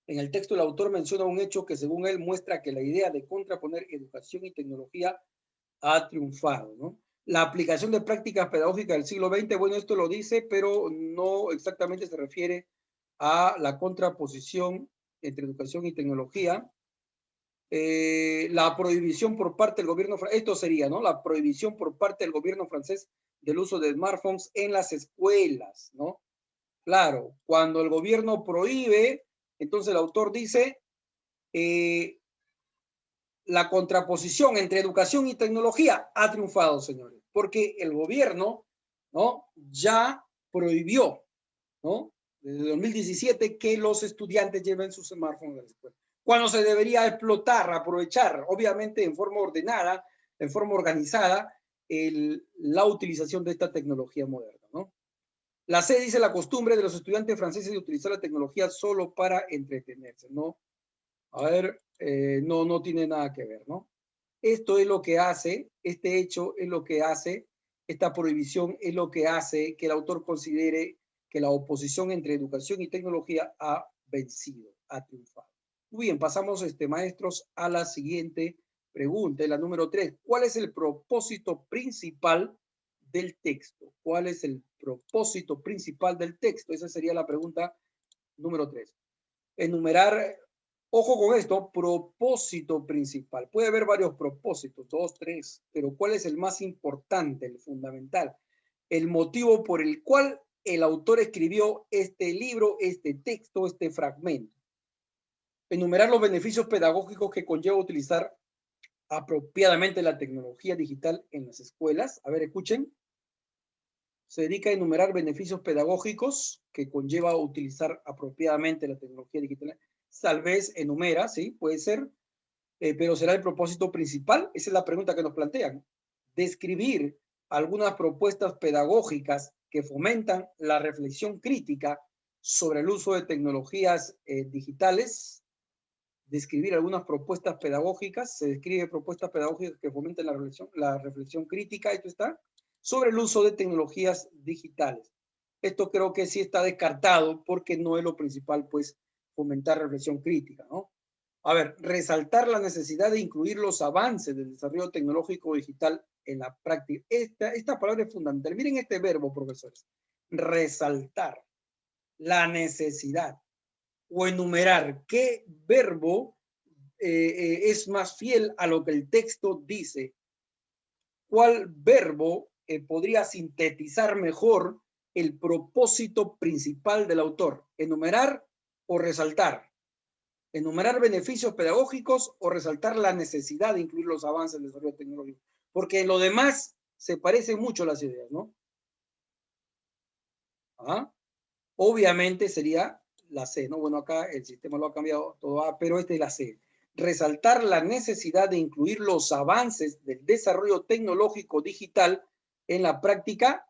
En el texto el autor menciona un hecho que según él muestra que la idea de contraponer educación y tecnología ha triunfado, ¿no? La aplicación de prácticas pedagógicas del siglo XX, bueno, esto lo dice, pero no exactamente se refiere a la contraposición entre educación y tecnología. La prohibición por parte del gobierno, esto sería, ¿no? La prohibición por parte del gobierno francés del uso de smartphones en las escuelas, ¿no? Claro, cuando el gobierno prohíbe, entonces el autor dice, la contraposición entre educación y tecnología ha triunfado, señores, porque el gobierno, ¿no? Ya prohibió ¿no? Desde 2017 que los estudiantes lleven sus smartphones a la escuela. Cuando se debería explotar, aprovechar, obviamente en forma ordenada, en forma organizada, la utilización de esta tecnología moderna, ¿no? La C dice la costumbre de los estudiantes franceses de utilizar la tecnología solo para entretenerse, ¿no? A ver, no tiene nada que ver, ¿no? Esto es lo que hace, este hecho es lo que hace, esta prohibición es lo que hace que el autor considere que la oposición entre educación y tecnología ha vencido, ha triunfado. Muy bien, pasamos, maestros, a la siguiente pregunta, la número 3. ¿Cuál es el propósito principal del texto? ¿Cuál es el propósito principal del texto? Esa sería la pregunta número 3. Enumerar, ojo con esto, propósito principal. Puede haber varios propósitos, 2, 3, pero ¿cuál es el más importante, el fundamental? El motivo por el cual el autor escribió este libro, este texto, este fragmento. Enumerar los beneficios pedagógicos que conlleva utilizar apropiadamente la tecnología digital en las escuelas. A ver, escuchen. Se dedica a enumerar beneficios pedagógicos que conlleva utilizar apropiadamente la tecnología digital. Tal vez enumera, sí, puede ser, pero ¿será el propósito principal? Esa es la pregunta que nos plantean. Describir algunas propuestas pedagógicas que fomentan la reflexión crítica sobre el uso de tecnologías digitales. Describir algunas propuestas pedagógicas, se describe propuestas pedagógicas que fomenten la reflexión crítica, esto está, sobre el uso de tecnologías digitales. Esto creo que sí está descartado porque no es lo principal, pues, fomentar reflexión crítica, ¿no? A ver, resaltar la necesidad de incluir los avances del desarrollo tecnológico digital en la práctica. Esta palabra es fundamental. Miren este verbo, profesores. Resaltar la necesidad o enumerar qué verbo es más fiel a lo que el texto dice. ¿Cuál verbo podría sintetizar mejor el propósito principal del autor? ¿Enumerar o resaltar? Enumerar beneficios pedagógicos o resaltar la necesidad de incluir los avances del desarrollo tecnológico. Porque en lo demás se parecen mucho las ideas, ¿no? ¿Ah? Obviamente sería la C, ¿no? Bueno, acá el sistema lo ha cambiado todo A, pero esta es la C. Resaltar la necesidad de incluir los avances del desarrollo tecnológico digital en la práctica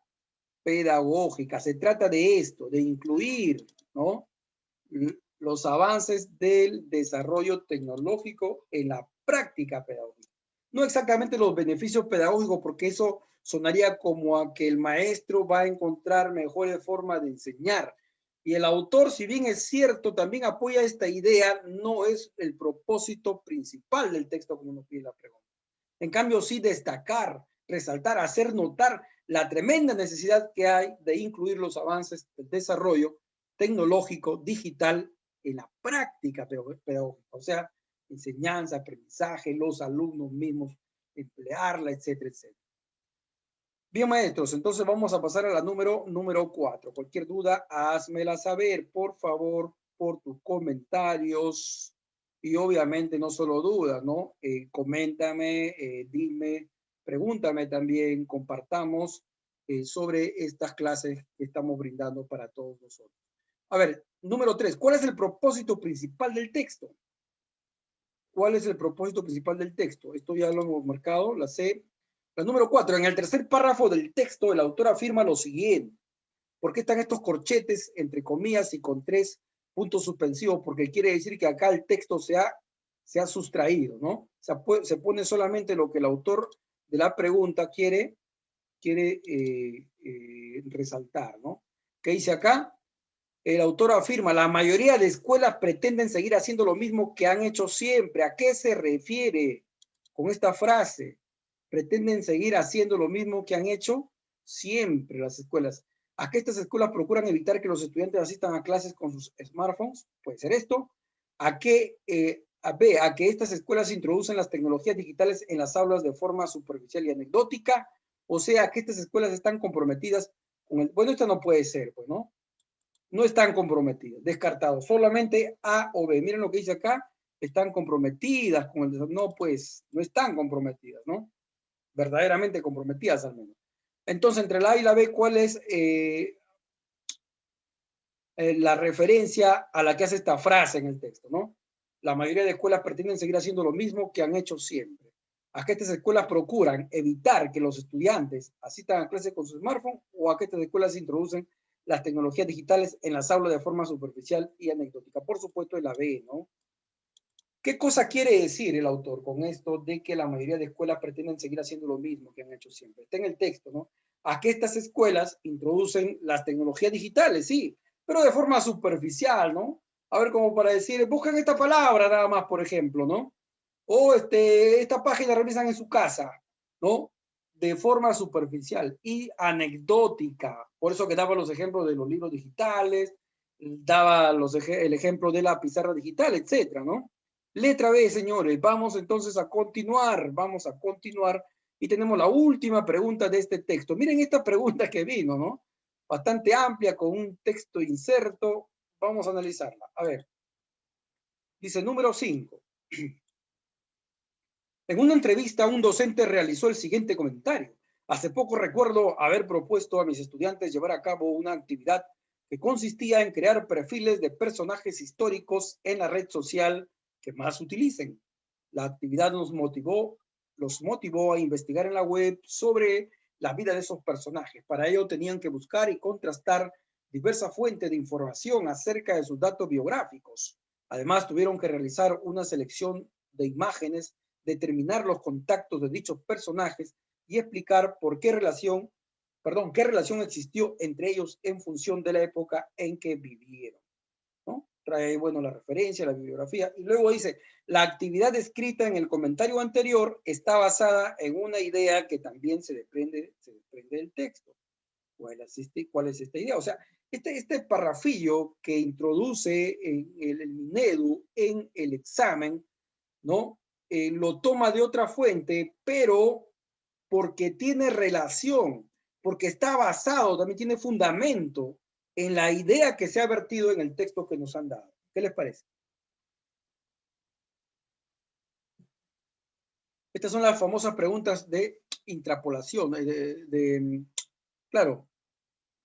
pedagógica. Se trata de esto, de incluir, ¿no?, los avances del desarrollo tecnológico en la práctica pedagógica. No exactamente los beneficios pedagógicos, porque eso sonaría como a que el maestro va a encontrar mejores formas de enseñar. Y el autor, si bien es cierto, también apoya esta idea, no es el propósito principal del texto como nos pide la pregunta. En cambio, sí destacar, resaltar, hacer notar la tremenda necesidad que hay de incluir los avances del desarrollo tecnológico, digital, en la práctica pedagógica, o sea, enseñanza, aprendizaje, los alumnos mismos, emplearla, etcétera, etcétera. Bien, maestros, entonces vamos a pasar a la número 4. Cualquier duda, házmela saber, por favor, por tus comentarios. Y obviamente no solo dudas, ¿no? Coméntame, dime, pregúntame también, compartamos sobre estas clases que estamos brindando para todos nosotros. A ver, número 3, ¿cuál es el propósito principal del texto? ¿Cuál es el propósito principal del texto? Esto ya lo hemos marcado, la C. La número 4, en el tercer párrafo del texto, el autor afirma lo siguiente. ¿Por qué están estos corchetes entre comillas y con 3 puntos suspensivos? Porque quiere decir que acá el texto se ha sustraído, ¿no? O sea, se pone solamente lo que el autor de la pregunta quiere resaltar, ¿no? ¿Qué dice acá? El autor afirma, la mayoría de escuelas pretenden seguir haciendo lo mismo que han hecho siempre. ¿A qué se refiere con esta frase? Pretenden seguir haciendo lo mismo que han hecho siempre las escuelas. ¿A qué estas escuelas procuran evitar que los estudiantes asistan a clases con sus smartphones? Puede ser esto. ¿A qué? A que estas escuelas introducen las tecnologías digitales en las aulas de forma superficial y anecdótica. O sea, que estas escuelas están comprometidas con el... Bueno, esto no puede ser, pues, ¿no? No están comprometidas, descartados. Solamente A o B. Miren lo que dice acá. Están comprometidas con el desarrollo. No, pues, no están comprometidas, ¿no? Verdaderamente comprometidas al menos. Entonces, entre la A y la B, ¿cuál es la referencia a la que hace esta frase en el texto, ¿no? La mayoría de escuelas pretenden seguir haciendo lo mismo que han hecho siempre. ¿A qué estas escuelas procuran evitar que los estudiantes asistan a clases con su smartphone o a que estas escuelas introducen las tecnologías digitales en las aulas de forma superficial y anecdótica? Por supuesto, es la B, ¿no? ¿Qué cosa quiere decir el autor con esto de que la mayoría de escuelas pretenden seguir haciendo lo mismo que han hecho siempre? Está en el texto, ¿no? A que estas escuelas introducen las tecnologías digitales, sí, pero de forma superficial, ¿no? A ver, como para decir, buscan esta palabra nada más, por ejemplo, ¿no? O esta página revisan en su casa, ¿no? De forma superficial y anecdótica. Por eso que daba los ejemplos de los libros digitales, daba el ejemplo de la pizarra digital, etcétera, ¿no? Letra B, señores. Vamos entonces a continuar. Vamos a continuar. Y tenemos la última pregunta de este texto. Miren esta pregunta que vino, ¿no? Bastante amplia, con un texto inserto. Vamos a analizarla. A ver. Dice número 5. En una entrevista, un docente realizó el siguiente comentario. Hace poco recuerdo haber propuesto a mis estudiantes llevar a cabo una actividad que consistía en crear perfiles de personajes históricos en la red social que más utilicen. La actividad los motivó a investigar en la web sobre la vida de esos personajes. Para ello tenían que buscar y contrastar diversas fuentes de información acerca de sus datos biográficos. Además, tuvieron que realizar una selección de imágenes, determinar los contactos de dichos personajes y explicar qué relación existió entre ellos en función de la época en que vivieron, ¿no? Trae, bueno, la referencia, la bibliografía, y luego dice, la actividad descrita en el comentario anterior está basada en una idea que también se desprende del texto. ¿Cuál es esta idea? O sea, este parrafillo que introduce el Minedu en el examen, ¿no? Lo toma de otra fuente, pero porque tiene relación, porque está basado, también tiene fundamento en la idea que se ha vertido en el texto que nos han dado. ¿Qué les parece? Estas son las famosas preguntas de intrapolación, claro,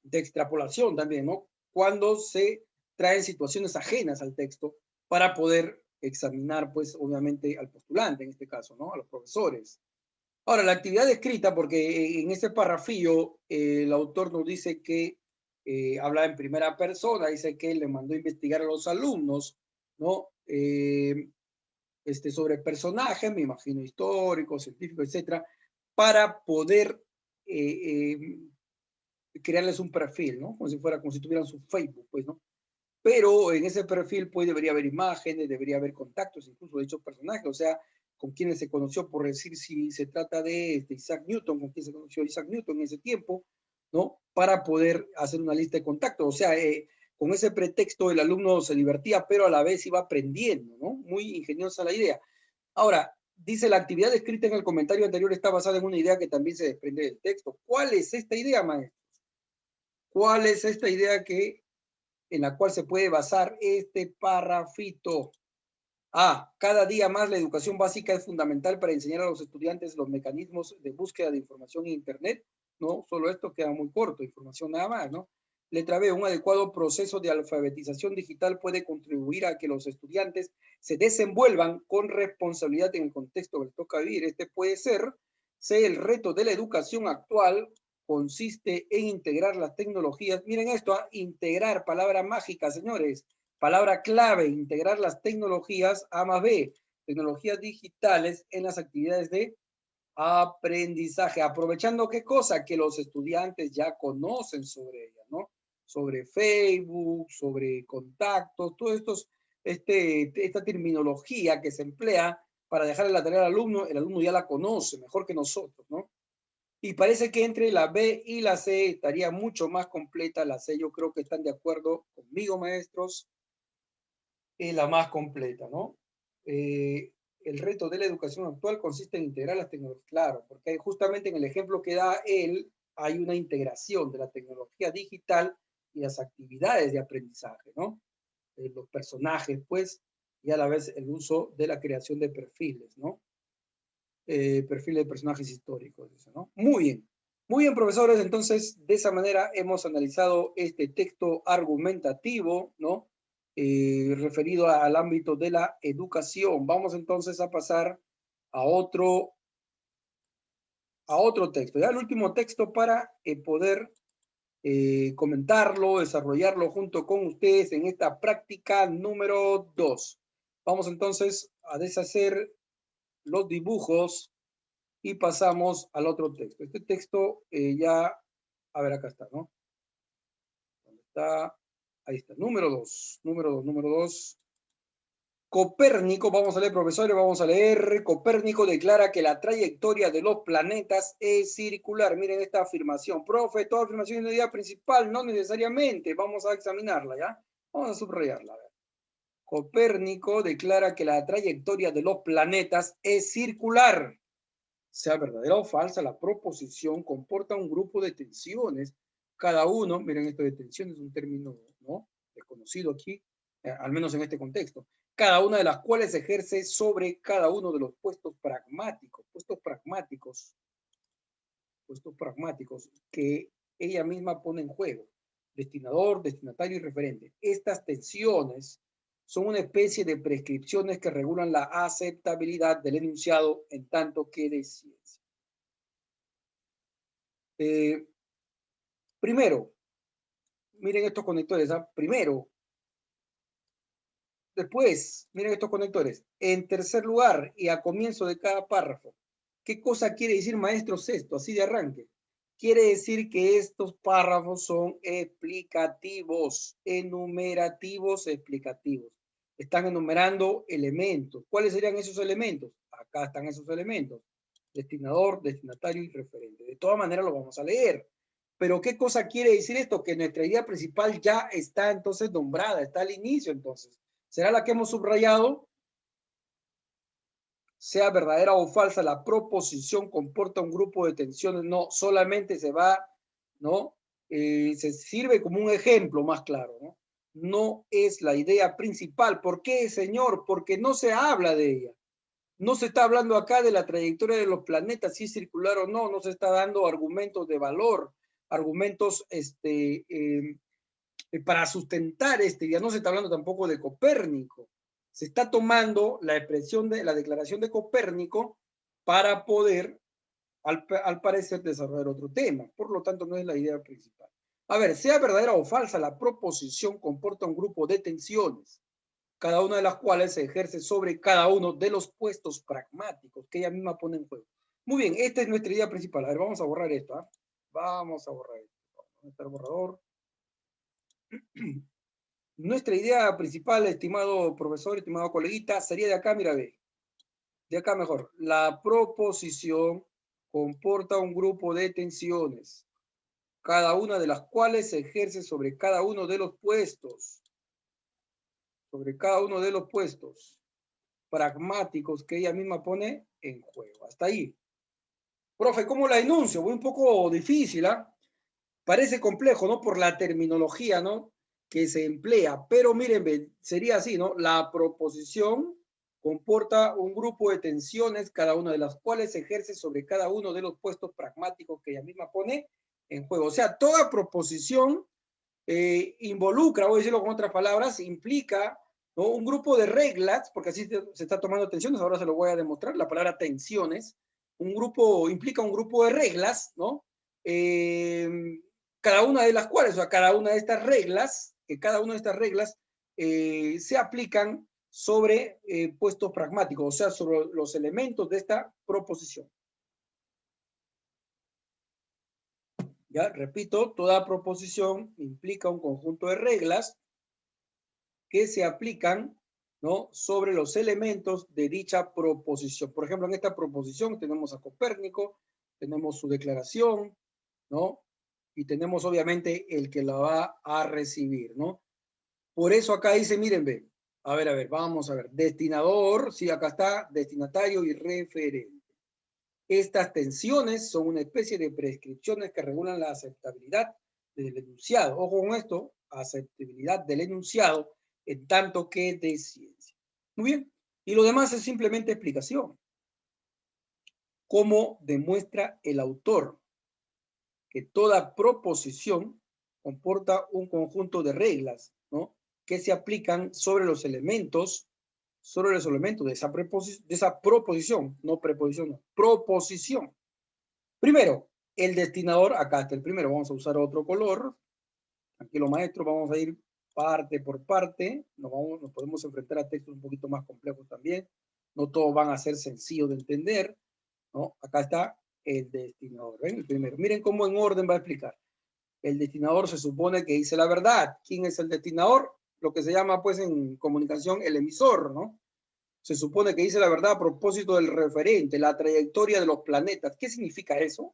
de extrapolación también, ¿no? Cuando se traen situaciones ajenas al texto para poder examinar, pues, obviamente, al postulante, en este caso, ¿no? A los profesores. Ahora, la actividad escrita, porque en ese parrafillo el autor nos dice que habla en primera persona, dice que le mandó a investigar a los alumnos, ¿no? Sobre personajes, me imagino, históricos, científicos, etcétera, para poder crearles un perfil, ¿no? Como si tuvieran su Facebook, pues, ¿no? Pero en ese perfil, pues, debería haber imágenes, debería haber contactos, incluso de dichos personajes, o sea, con quienes se conoció, por decir, si se trata de Isaac Newton, con quien se conoció Isaac Newton en ese tiempo, ¿no? Para poder hacer una lista de contactos. O sea, con ese pretexto el alumno se divertía, pero a la vez iba aprendiendo, ¿no? Muy ingeniosa la idea. Ahora, dice, la actividad descrita en el comentario anterior está basada en una idea que también se desprende del texto. ¿Cuál es esta idea, maestro? ¿Cuál es esta idea en la cual se puede basar este parrafito? Cada día más la educación básica es fundamental para enseñar a los estudiantes los mecanismos de búsqueda de información en Internet. No, solo esto queda muy corto, información nada más, ¿no? Letra B, un adecuado proceso de alfabetización digital puede contribuir a que los estudiantes se desenvuelvan con responsabilidad en el contexto que les toca vivir. Este puede ser el reto de la educación actual consiste en integrar las tecnologías. Miren esto, integrar, palabra mágica, señores. Palabra clave, integrar las tecnologías A más B, tecnologías digitales en las actividades de aprendizaje. Aprovechando qué cosa, que los estudiantes ya conocen sobre ella, ¿no? Sobre Facebook, sobre contactos, todo esta terminología que se emplea para dejarle la tarea al alumno, el alumno ya la conoce mejor que nosotros, ¿no? Y parece que entre la B y la C estaría mucho más completa la C. Yo creo que están de acuerdo conmigo, maestros. Es la más completa, ¿no? El reto de la educación actual consiste en integrar las tecnologías, claro, porque justamente en el ejemplo que da él hay una integración de la tecnología digital y las actividades de aprendizaje, ¿no? Los personajes, pues, y a la vez el uso de la creación de perfiles, ¿no? Perfiles de personajes históricos, ¿no? Muy bien. Muy bien, profesores, entonces de esa manera hemos analizado este texto argumentativo, ¿no? Referido al ámbito de la educación. Vamos entonces a pasar a otro texto. Ya el último texto para poder comentarlo, desarrollarlo junto con ustedes en esta práctica número 2. Vamos entonces a deshacer los dibujos y pasamos al otro texto. Este texto ya, a ver, acá está, ¿no? ¿Dónde está? Ahí está, número 2, número 2. Copérnico, vamos a leer, profesores, vamos a leer. Copérnico declara que la trayectoria de los planetas es circular. Miren esta afirmación. Profe, toda afirmación es una idea principal, no necesariamente. Vamos a examinarla, ¿ya? Vamos a subrayarla. A ver. Copérnico declara que la trayectoria de los planetas es circular. Sea verdadera o falsa, la proposición comporta un grupo de tensiones. Cada uno, miren esto de tensión es un término, ¿no?, desconocido aquí, al menos en este contexto. Cada una de las cuales ejerce sobre cada uno de los puestos pragmáticos que ella misma pone en juego. Destinador, destinatario y referente. Estas tensiones son una especie de prescripciones que regulan la aceptabilidad del enunciado en tanto que de ciencia. Primero, miren estos conectores. Primero, después, miren estos conectores. En tercer lugar y a comienzo de cada párrafo. ¿Qué cosa quiere decir, maestro, esto? Así de arranque. Quiere decir que estos párrafos son explicativos, enumerativos, explicativos. Están enumerando elementos. ¿Cuáles serían esos elementos? Acá están esos elementos. Destinador, destinatario y referente. De todas maneras lo vamos a leer. Pero ¿qué cosa quiere decir esto? Que nuestra idea principal ya está entonces nombrada, está al inicio entonces. ¿Será la que hemos subrayado? Sea verdadera o falsa, la proposición comporta un grupo de tensiones. No, solamente se va, ¿no? Se sirve como un ejemplo más claro, ¿no? No es la idea principal. ¿Por qué, señor? Porque no se habla de ella. No se está hablando acá de la trayectoria de los planetas, si es circular o no. No se está dando argumentos de valor, argumentos para sustentar ya no se está hablando tampoco de Copérnico. Se está tomando la expresión de la declaración de Copérnico para poder, al parecer, desarrollar otro tema. Por lo tanto, no es la idea principal. A ver, sea verdadera o falsa, la proposición comporta un grupo de tensiones, cada una de las cuales se ejerce sobre cada uno de los puestos pragmáticos que ella misma pone en juego. Muy bien, esta es nuestra idea principal. A ver, vamos a borrar esto. ¿eh? Vamos a borrar esto. ¿Dónde está el borrador? Nuestra idea principal, estimado profesor, estimado coleguita, sería de acá, mira, ve. De acá mejor. La proposición comporta un grupo de tensiones, cada una de las cuales se ejerce sobre cada uno de los puestos, pragmáticos que ella misma pone en juego. Hasta ahí. Profe, ¿cómo la enuncio? Voy un poco difícil, ¿ah? Parece complejo, ¿no? Por la terminología, ¿no?, que se emplea, pero miren, sería así, ¿no? La proposición comporta un grupo de tensiones, cada una de las cuales se ejerce sobre cada uno de los puestos pragmáticos que ella misma pone en juego. O sea, toda proposición involucra, voy a decirlo con otras palabras, implica, ¿no?, un grupo de reglas, porque así se está tomando tensiones, ahora se lo voy a demostrar, la palabra tensiones, implica un grupo de reglas, ¿no? Cada una de las cuales, o sea, cada una de estas reglas, se aplican sobre puestos pragmáticos, o sea, sobre los elementos de esta proposición. Ya, repito, toda proposición implica un conjunto de reglas que se aplican, ¿no?, sobre los elementos de dicha proposición. Por ejemplo, en esta proposición tenemos a Copérnico, tenemos su declaración, ¿no? Y tenemos obviamente el que la va a recibir, ¿no? Por eso acá dice, miren, ve, a ver, vamos a ver, destinador, sí, acá está, destinatario y referente. Estas tensiones son una especie de prescripciones que regulan la aceptabilidad del enunciado. Ojo con esto, aceptabilidad del enunciado en tanto que de ciencia. Muy bien, y lo demás es simplemente explicación. ¿Cómo demuestra el autor? que toda proposición comporta un conjunto de reglas, ¿no?, que se aplican sobre los elementos de esa proposición, no preposición, no, proposición. Primero, el destinador, acá está el primero, vamos a usar otro color. Tranquilo, maestro, vamos a ir parte por parte. Nos podemos enfrentar a textos un poquito más complejos también. No todos van a ser sencillos de entender, ¿no? Acá está el destinador, ¿ven? El primero. Miren cómo en orden va a explicar. El destinador se supone que dice la verdad. ¿Quién es el destinador? Lo que se llama, pues, en comunicación, el emisor, ¿no? Se supone que dice la verdad a propósito del referente, la trayectoria de los planetas. ¿Qué significa eso?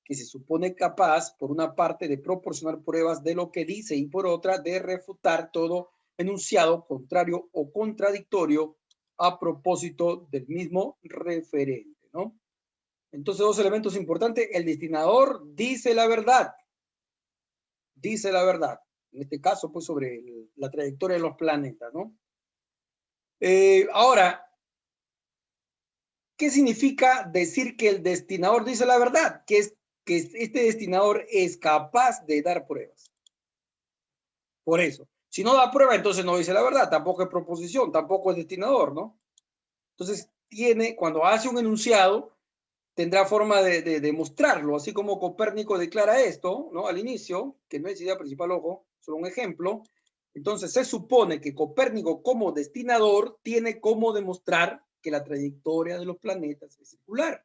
Que se supone capaz, por una parte, de proporcionar pruebas de lo que dice y por otra, de refutar todo enunciado contrario o contradictorio a propósito del mismo referente, ¿no? Entonces, dos elementos importantes. El destinador dice la verdad. Dice la verdad. En este caso, pues, sobre la trayectoria de los planetas, ¿no? Ahora, ¿qué significa decir que el destinador dice la verdad? Que este destinador es capaz de dar pruebas. Por eso, si no da prueba, entonces no dice la verdad, tampoco es proposición, tampoco es destinador, ¿no? Entonces, cuando hace un enunciado, tendrá forma de demostrarlo, así como Copérnico declara esto, ¿no?, al inicio, que no es idea principal, ojo, solo un ejemplo. Entonces, se supone que Copérnico, como destinador, tiene cómo demostrar que la trayectoria de los planetas es circular.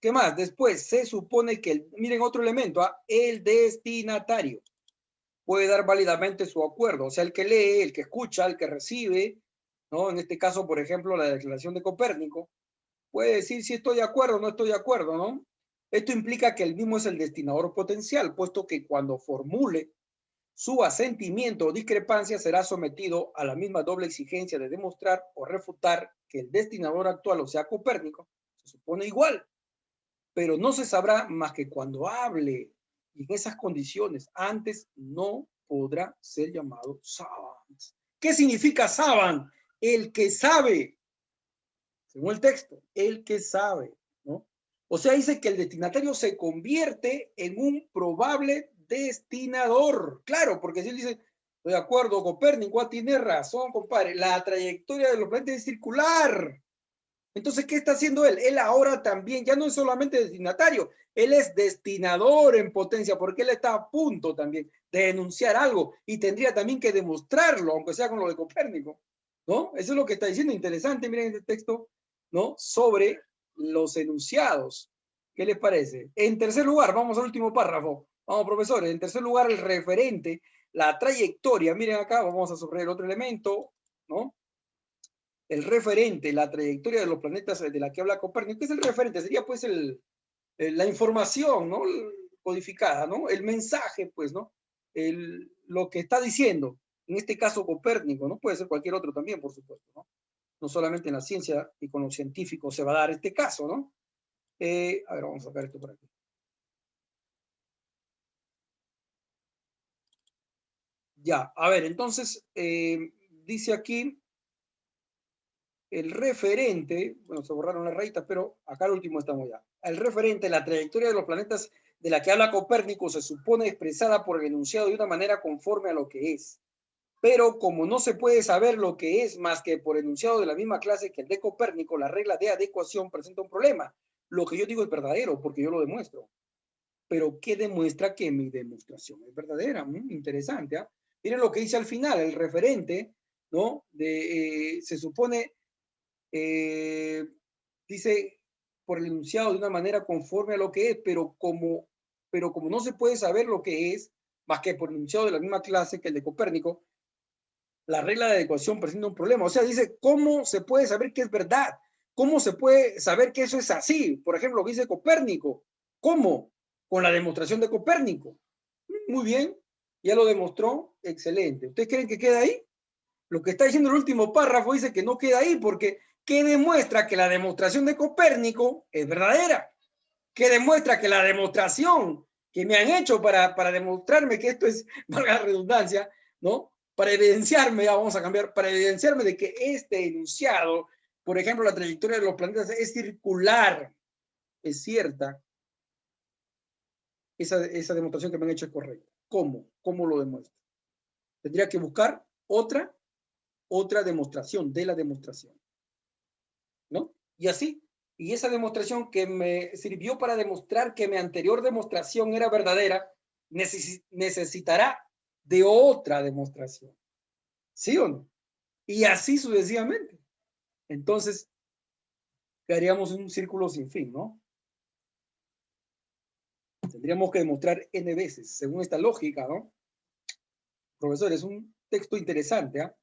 ¿Qué más? Después, se supone que, miren otro elemento, el destinatario puede dar válidamente su acuerdo, o sea, el que lee, el que escucha, el que recibe, ¿no? En este caso, por ejemplo, la declaración de Copérnico, puede decir si estoy de acuerdo o no estoy de acuerdo, ¿no? Esto implica que el mismo es el destinador potencial, puesto que cuando formule su asentimiento o discrepancia será sometido a la misma doble exigencia de demostrar o refutar que el destinador actual, o sea, Copérnico, se supone igual, pero no se sabrá más que cuando hable, y en esas condiciones antes no podrá ser llamado savant. ¿Qué significa savant? El que sabe, según el texto, el que sabe, ¿no? O sea, dice que el destinatario se convierte en un probable destinador. Claro, porque si él dice, estoy de acuerdo, Copérnico tiene razón, compadre, la trayectoria de los planetas es circular. Entonces, ¿qué está haciendo él? Él ahora también, ya no es solamente destinatario, él es destinador en potencia, porque él está a punto también de denunciar algo y tendría también que demostrarlo, aunque sea con lo de Copérnico, ¿no? Eso es lo que está diciendo, interesante, miren este texto, ¿no?, sobre los enunciados. ¿Qué les parece? En tercer lugar, vamos al último párrafo. Vamos, profesores. En tercer lugar, el referente, la trayectoria. Miren acá, vamos a subrayar otro elemento, ¿no? El referente, la trayectoria de los planetas de la que habla Copérnico. ¿Qué es el referente? Sería, pues, la información, ¿no?, codificada, ¿no? El mensaje, pues, ¿no? Lo que está diciendo. En este caso, Copérnico, ¿no? Puede ser cualquier otro también, por supuesto, ¿no? No solamente en la ciencia y con los científicos se va a dar este caso, ¿no? A ver, vamos a sacar esto por aquí. Ya, a ver, entonces, dice aquí el referente, bueno, se borraron las rayitas, pero acá al último estamos ya. El referente, la trayectoria de los planetas de la que habla Copérnico se supone expresada por el enunciado de una manera conforme a lo que es. Pero como no se puede saber lo que es más que por enunciado de la misma clase que el de Copérnico, la regla de adecuación presenta un problema. Lo que yo digo es verdadero porque yo lo demuestro. Pero ¿qué demuestra que mi demostración es verdadera? Interesante, ¿eh? Miren lo que dice al final, el referente, ¿no? Se supone, dice, por el enunciado de una manera conforme a lo que es, pero como no se puede saber lo que es, más que por el enunciado de la misma clase que el de Copérnico, la regla de adecuación presenta un problema. O sea, dice, ¿cómo se puede saber que es verdad? ¿Cómo se puede saber que eso es así? Por ejemplo, lo que dice Copérnico. ¿Cómo? Con la demostración de Copérnico. Muy bien, ya lo demostró, excelente. ¿Ustedes creen que queda ahí? Lo que está diciendo el último párrafo dice que no queda ahí porque ¿qué demuestra que la demostración de Copérnico es verdadera? ¿Qué demuestra que la demostración que me han hecho para demostrarme que esto es, valga la redundancia, ¿no? Para evidenciarme, ya vamos a cambiar, para evidenciarme de que este enunciado, por ejemplo, la trayectoria de los planetas es circular, es cierta, esa demostración que me han hecho es correcta. ¿Cómo? ¿Cómo lo demuestro? Tendría que buscar otra demostración de la demostración, ¿no? Y así. Y esa demostración que me sirvió para demostrar que mi anterior demostración era verdadera, necesitará de otra demostración. ¿Sí o no? Y así sucesivamente. Entonces, quedaríamos en un círculo sin fin, ¿no? Tendríamos que demostrar n veces, según esta lógica, ¿no? Profesor, es un texto interesante, ¿ah?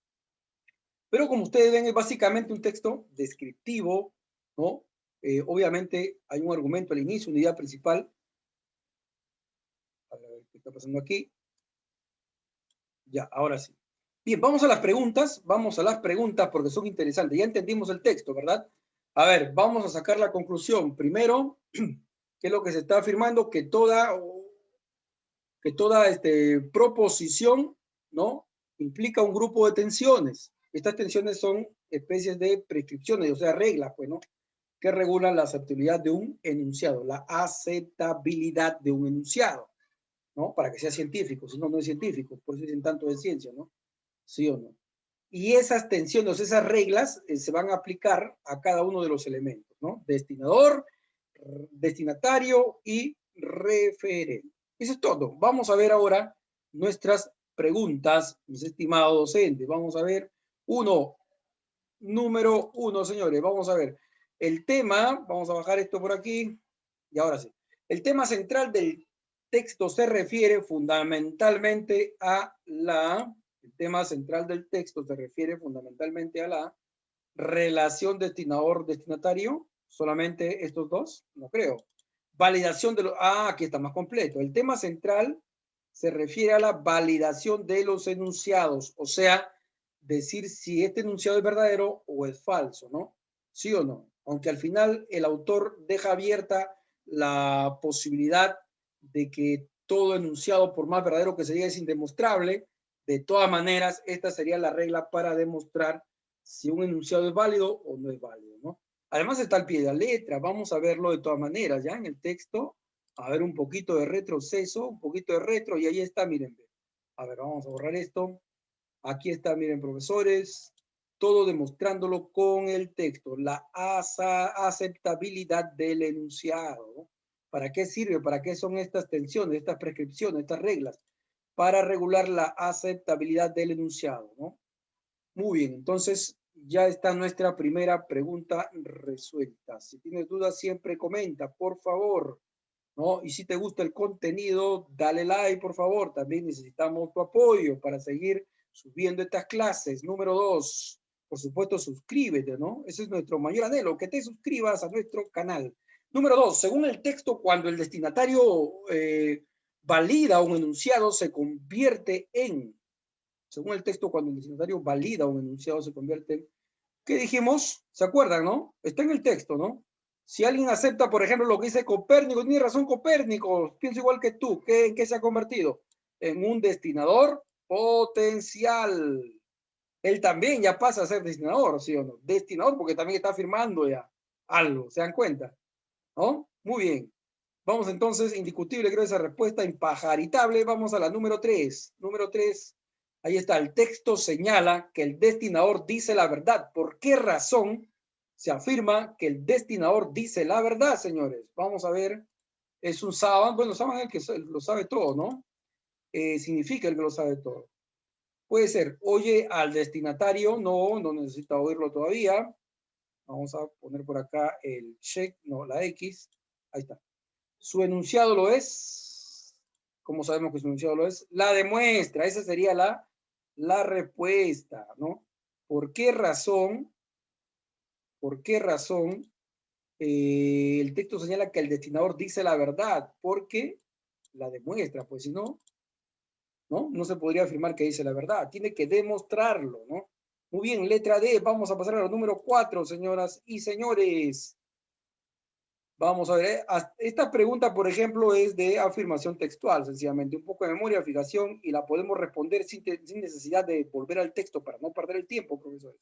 Pero como ustedes ven, es básicamente un texto descriptivo, ¿no? Obviamente hay un argumento al inicio, una idea principal. A ver qué está pasando aquí. Ya, ahora sí. Bien, vamos a las preguntas porque son interesantes. Ya entendimos el texto, ¿verdad? A ver, vamos a sacar la conclusión. Primero, ¿qué es lo que se está afirmando? Que toda proposición, ¿no? Implica un grupo de tensiones. Estas tensiones son especies de prescripciones, o sea, reglas, pues, ¿no? Que regulan la aceptabilidad de un enunciado, la aceptabilidad de un enunciado, ¿no? Para que sea científico, si no, no es científico, por eso dicen tanto de ciencia, ¿no? ¿Sí o no? Y esas tensiones, esas reglas se van a aplicar a cada uno de los elementos, ¿no? Destinador, destinatario y referente. Eso es todo. Vamos a ver ahora nuestras preguntas, mis estimados docentes. Vamos a ver número uno, señores. Vamos a ver. El tema, vamos a bajar esto por aquí, y ahora sí. El tema central del texto se refiere fundamentalmente a el tema central del texto se refiere fundamentalmente a la relación destinador-destinatario. ¿Solamente estos dos? No creo. Validación de los... Ah, aquí está más completo. El tema central se refiere a la validación de los enunciados, o sea, decir si este enunciado es verdadero o es falso, ¿no? ¿Sí o no? Aunque al final el autor deja abierta la posibilidad de que todo enunciado, por más verdadero que se diga, es indemostrable. De todas maneras, esta sería la regla para demostrar si un enunciado es válido o no es válido, ¿no? Además está al pie de la letra, vamos a verlo de todas maneras, ya en el texto, a ver un poquito de retroceso, un poquito de retro, y ahí está, miren. A ver, vamos a borrar esto. Aquí está, miren, profesores, todo demostrándolo con el texto, la aceptabilidad del enunciado, ¿no? ¿Para qué sirve? ¿Para qué son estas tensiones, estas prescripciones, estas reglas? Para regular la aceptabilidad del enunciado, ¿no? Muy bien, entonces ya está nuestra primera pregunta resuelta. Si tienes dudas, siempre comenta, por favor, ¿no? Y si te gusta el contenido, dale like, por favor. También necesitamos tu apoyo para seguir subiendo estas clases. Número 2, por supuesto, suscríbete, ¿no? Ese es nuestro mayor anhelo, que te suscribas a nuestro canal. Número 2, según el texto, cuando el destinatario valida un enunciado, se convierte en... Según el texto, cuando el destinatario valida un enunciado, se convierte en... ¿Qué dijimos? ¿Se acuerdan, no? Está en el texto, ¿no? Si alguien acepta, por ejemplo, lo que dice Copérnico, tiene razón Copérnico, pienso igual que tú, ¿en qué se ha convertido? En un destinador potencial. Él también ya pasa a ser destinador, ¿sí o no? Destinador porque también está firmando ya algo, ¿se dan cuenta? ¿No? Muy bien. Vamos entonces, indiscutible, creo esa respuesta, impajaritable. Vamos a la número 3. Número 3. Ahí está, el texto señala que el destinador dice la verdad. ¿Por qué razón se afirma que el destinador dice la verdad, señores? Vamos a ver. Es un Saban, bueno, Saban es el que lo sabe todo, ¿no? Significa el que lo sabe todo. Puede ser, oye al destinatario, no necesita oírlo todavía. Vamos a poner por acá el check, no, la X. Ahí está. Su enunciado lo es. ¿Cómo sabemos que su enunciado lo es? La demuestra. Esa sería la respuesta, ¿no? ¿Por qué razón? ¿Por qué razón el texto señala que el destinador dice la verdad? Porque la demuestra, pues si no, no se podría afirmar que dice la verdad. Tiene que demostrarlo, ¿no? Muy bien, letra D. Vamos a pasar a la número 4, señoras y señores. Vamos a ver, esta pregunta, por ejemplo, es de afirmación textual, sencillamente, un poco de memoria, fijación, y la podemos responder sin necesidad de volver al texto para no perder el tiempo, profesores.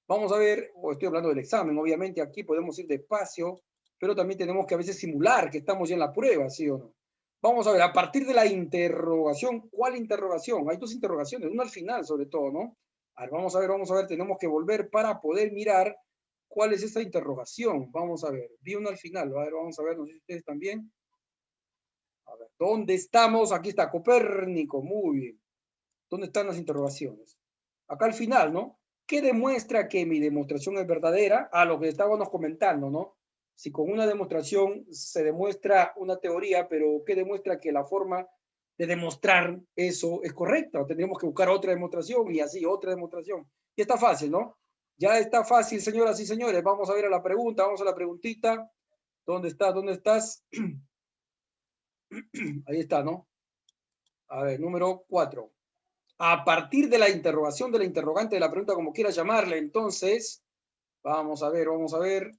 Vamos a ver, o estoy hablando del examen, obviamente aquí podemos ir despacio, pero también tenemos que a veces simular que estamos ya en la prueba, ¿sí o no? Vamos a ver, a partir de la interrogación, ¿cuál interrogación? Hay dos interrogaciones, una al final sobre todo, ¿no? A ver, vamos a ver, tenemos que volver para poder mirar cuál es esta interrogación. Vamos a ver, vi una al final, a ver, vamos a ver, no sé si ustedes también. A ver, ¿dónde estamos? Aquí está, Copérnico, muy bien. ¿Dónde están las interrogaciones? Acá al final, ¿no? ¿Qué demuestra que mi demostración es verdadera? A lo que estábamos comentando, ¿no? Si con una demostración se demuestra una teoría, pero ¿qué demuestra que la forma de demostrar eso es correcta? O tendríamos que buscar otra demostración y así otra demostración. Y está fácil, ¿no? Ya está fácil, señoras y señores. Vamos a ver a la pregunta, vamos a la preguntita. ¿Dónde estás? ¿Dónde estás? Ahí está, ¿no? A ver, número 4. A partir de la interrogación de la interrogante de la pregunta, como quieras llamarle, entonces, vamos a ver,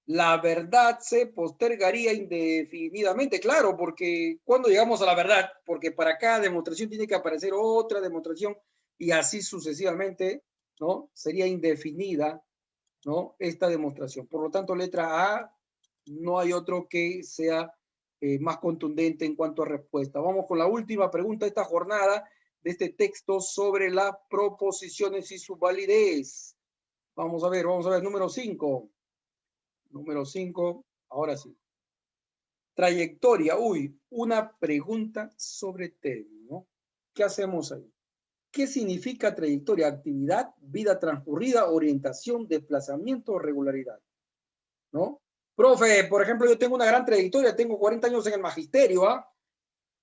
la verdad se postergaría indefinidamente, claro, porque cuando llegamos a la verdad, porque para cada demostración tiene que aparecer otra demostración y así sucesivamente, ¿no? Sería indefinida, ¿no? Esta demostración. Por lo tanto, letra A, no hay otro que sea más contundente en cuanto a respuesta. Vamos con la última pregunta de esta jornada, de este texto sobre las proposiciones y su validez. Vamos a ver, número 5. Número 5, ahora sí. Trayectoria, uy, una pregunta sobre término. ¿Qué hacemos ahí? ¿Qué significa trayectoria? Actividad, vida transcurrida, orientación, desplazamiento, regularidad, ¿no? Profe, por ejemplo, yo tengo una gran trayectoria, tengo 40 años en el magisterio, ¿ah?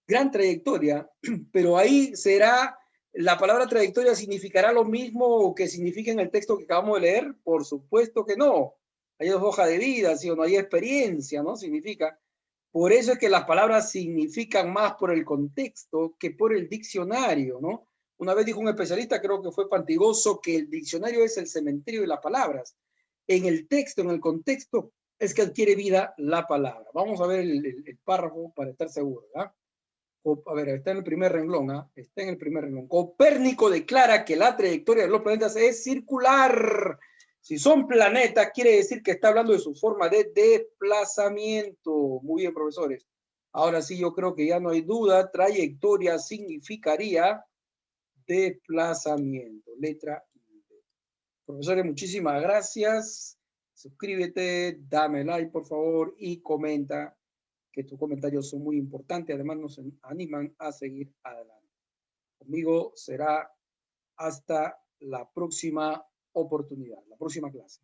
Gran trayectoria, pero ahí será, la palabra trayectoria significará lo mismo que significa en el texto que acabamos de leer, por supuesto que no. Hay dos hojas de vida, ¿sí o no? Hay experiencia, ¿no? Significa. Por eso es que las palabras significan más por el contexto que por el diccionario, ¿no? Una vez dijo un especialista, creo que fue Pantigoso, que el diccionario es el cementerio de las palabras. En el texto, en el contexto, es que adquiere vida la palabra. Vamos a ver el párrafo para estar seguro, ¿verdad? A ver, está en el primer renglón, ¿ah? Está en el primer renglón. Copérnico declara que la trayectoria de los planetas es circular. Si son planetas, quiere decir que está hablando de su forma de desplazamiento. Muy bien, profesores. Ahora sí, yo creo que ya no hay duda. Trayectoria significaría desplazamiento. Letra I. Profesores, muchísimas gracias. Suscríbete, dame like, por favor, y comenta, que tus comentarios son muy importantes. Además, nos animan a seguir adelante. Conmigo será hasta la próxima oportunidad, la próxima clase.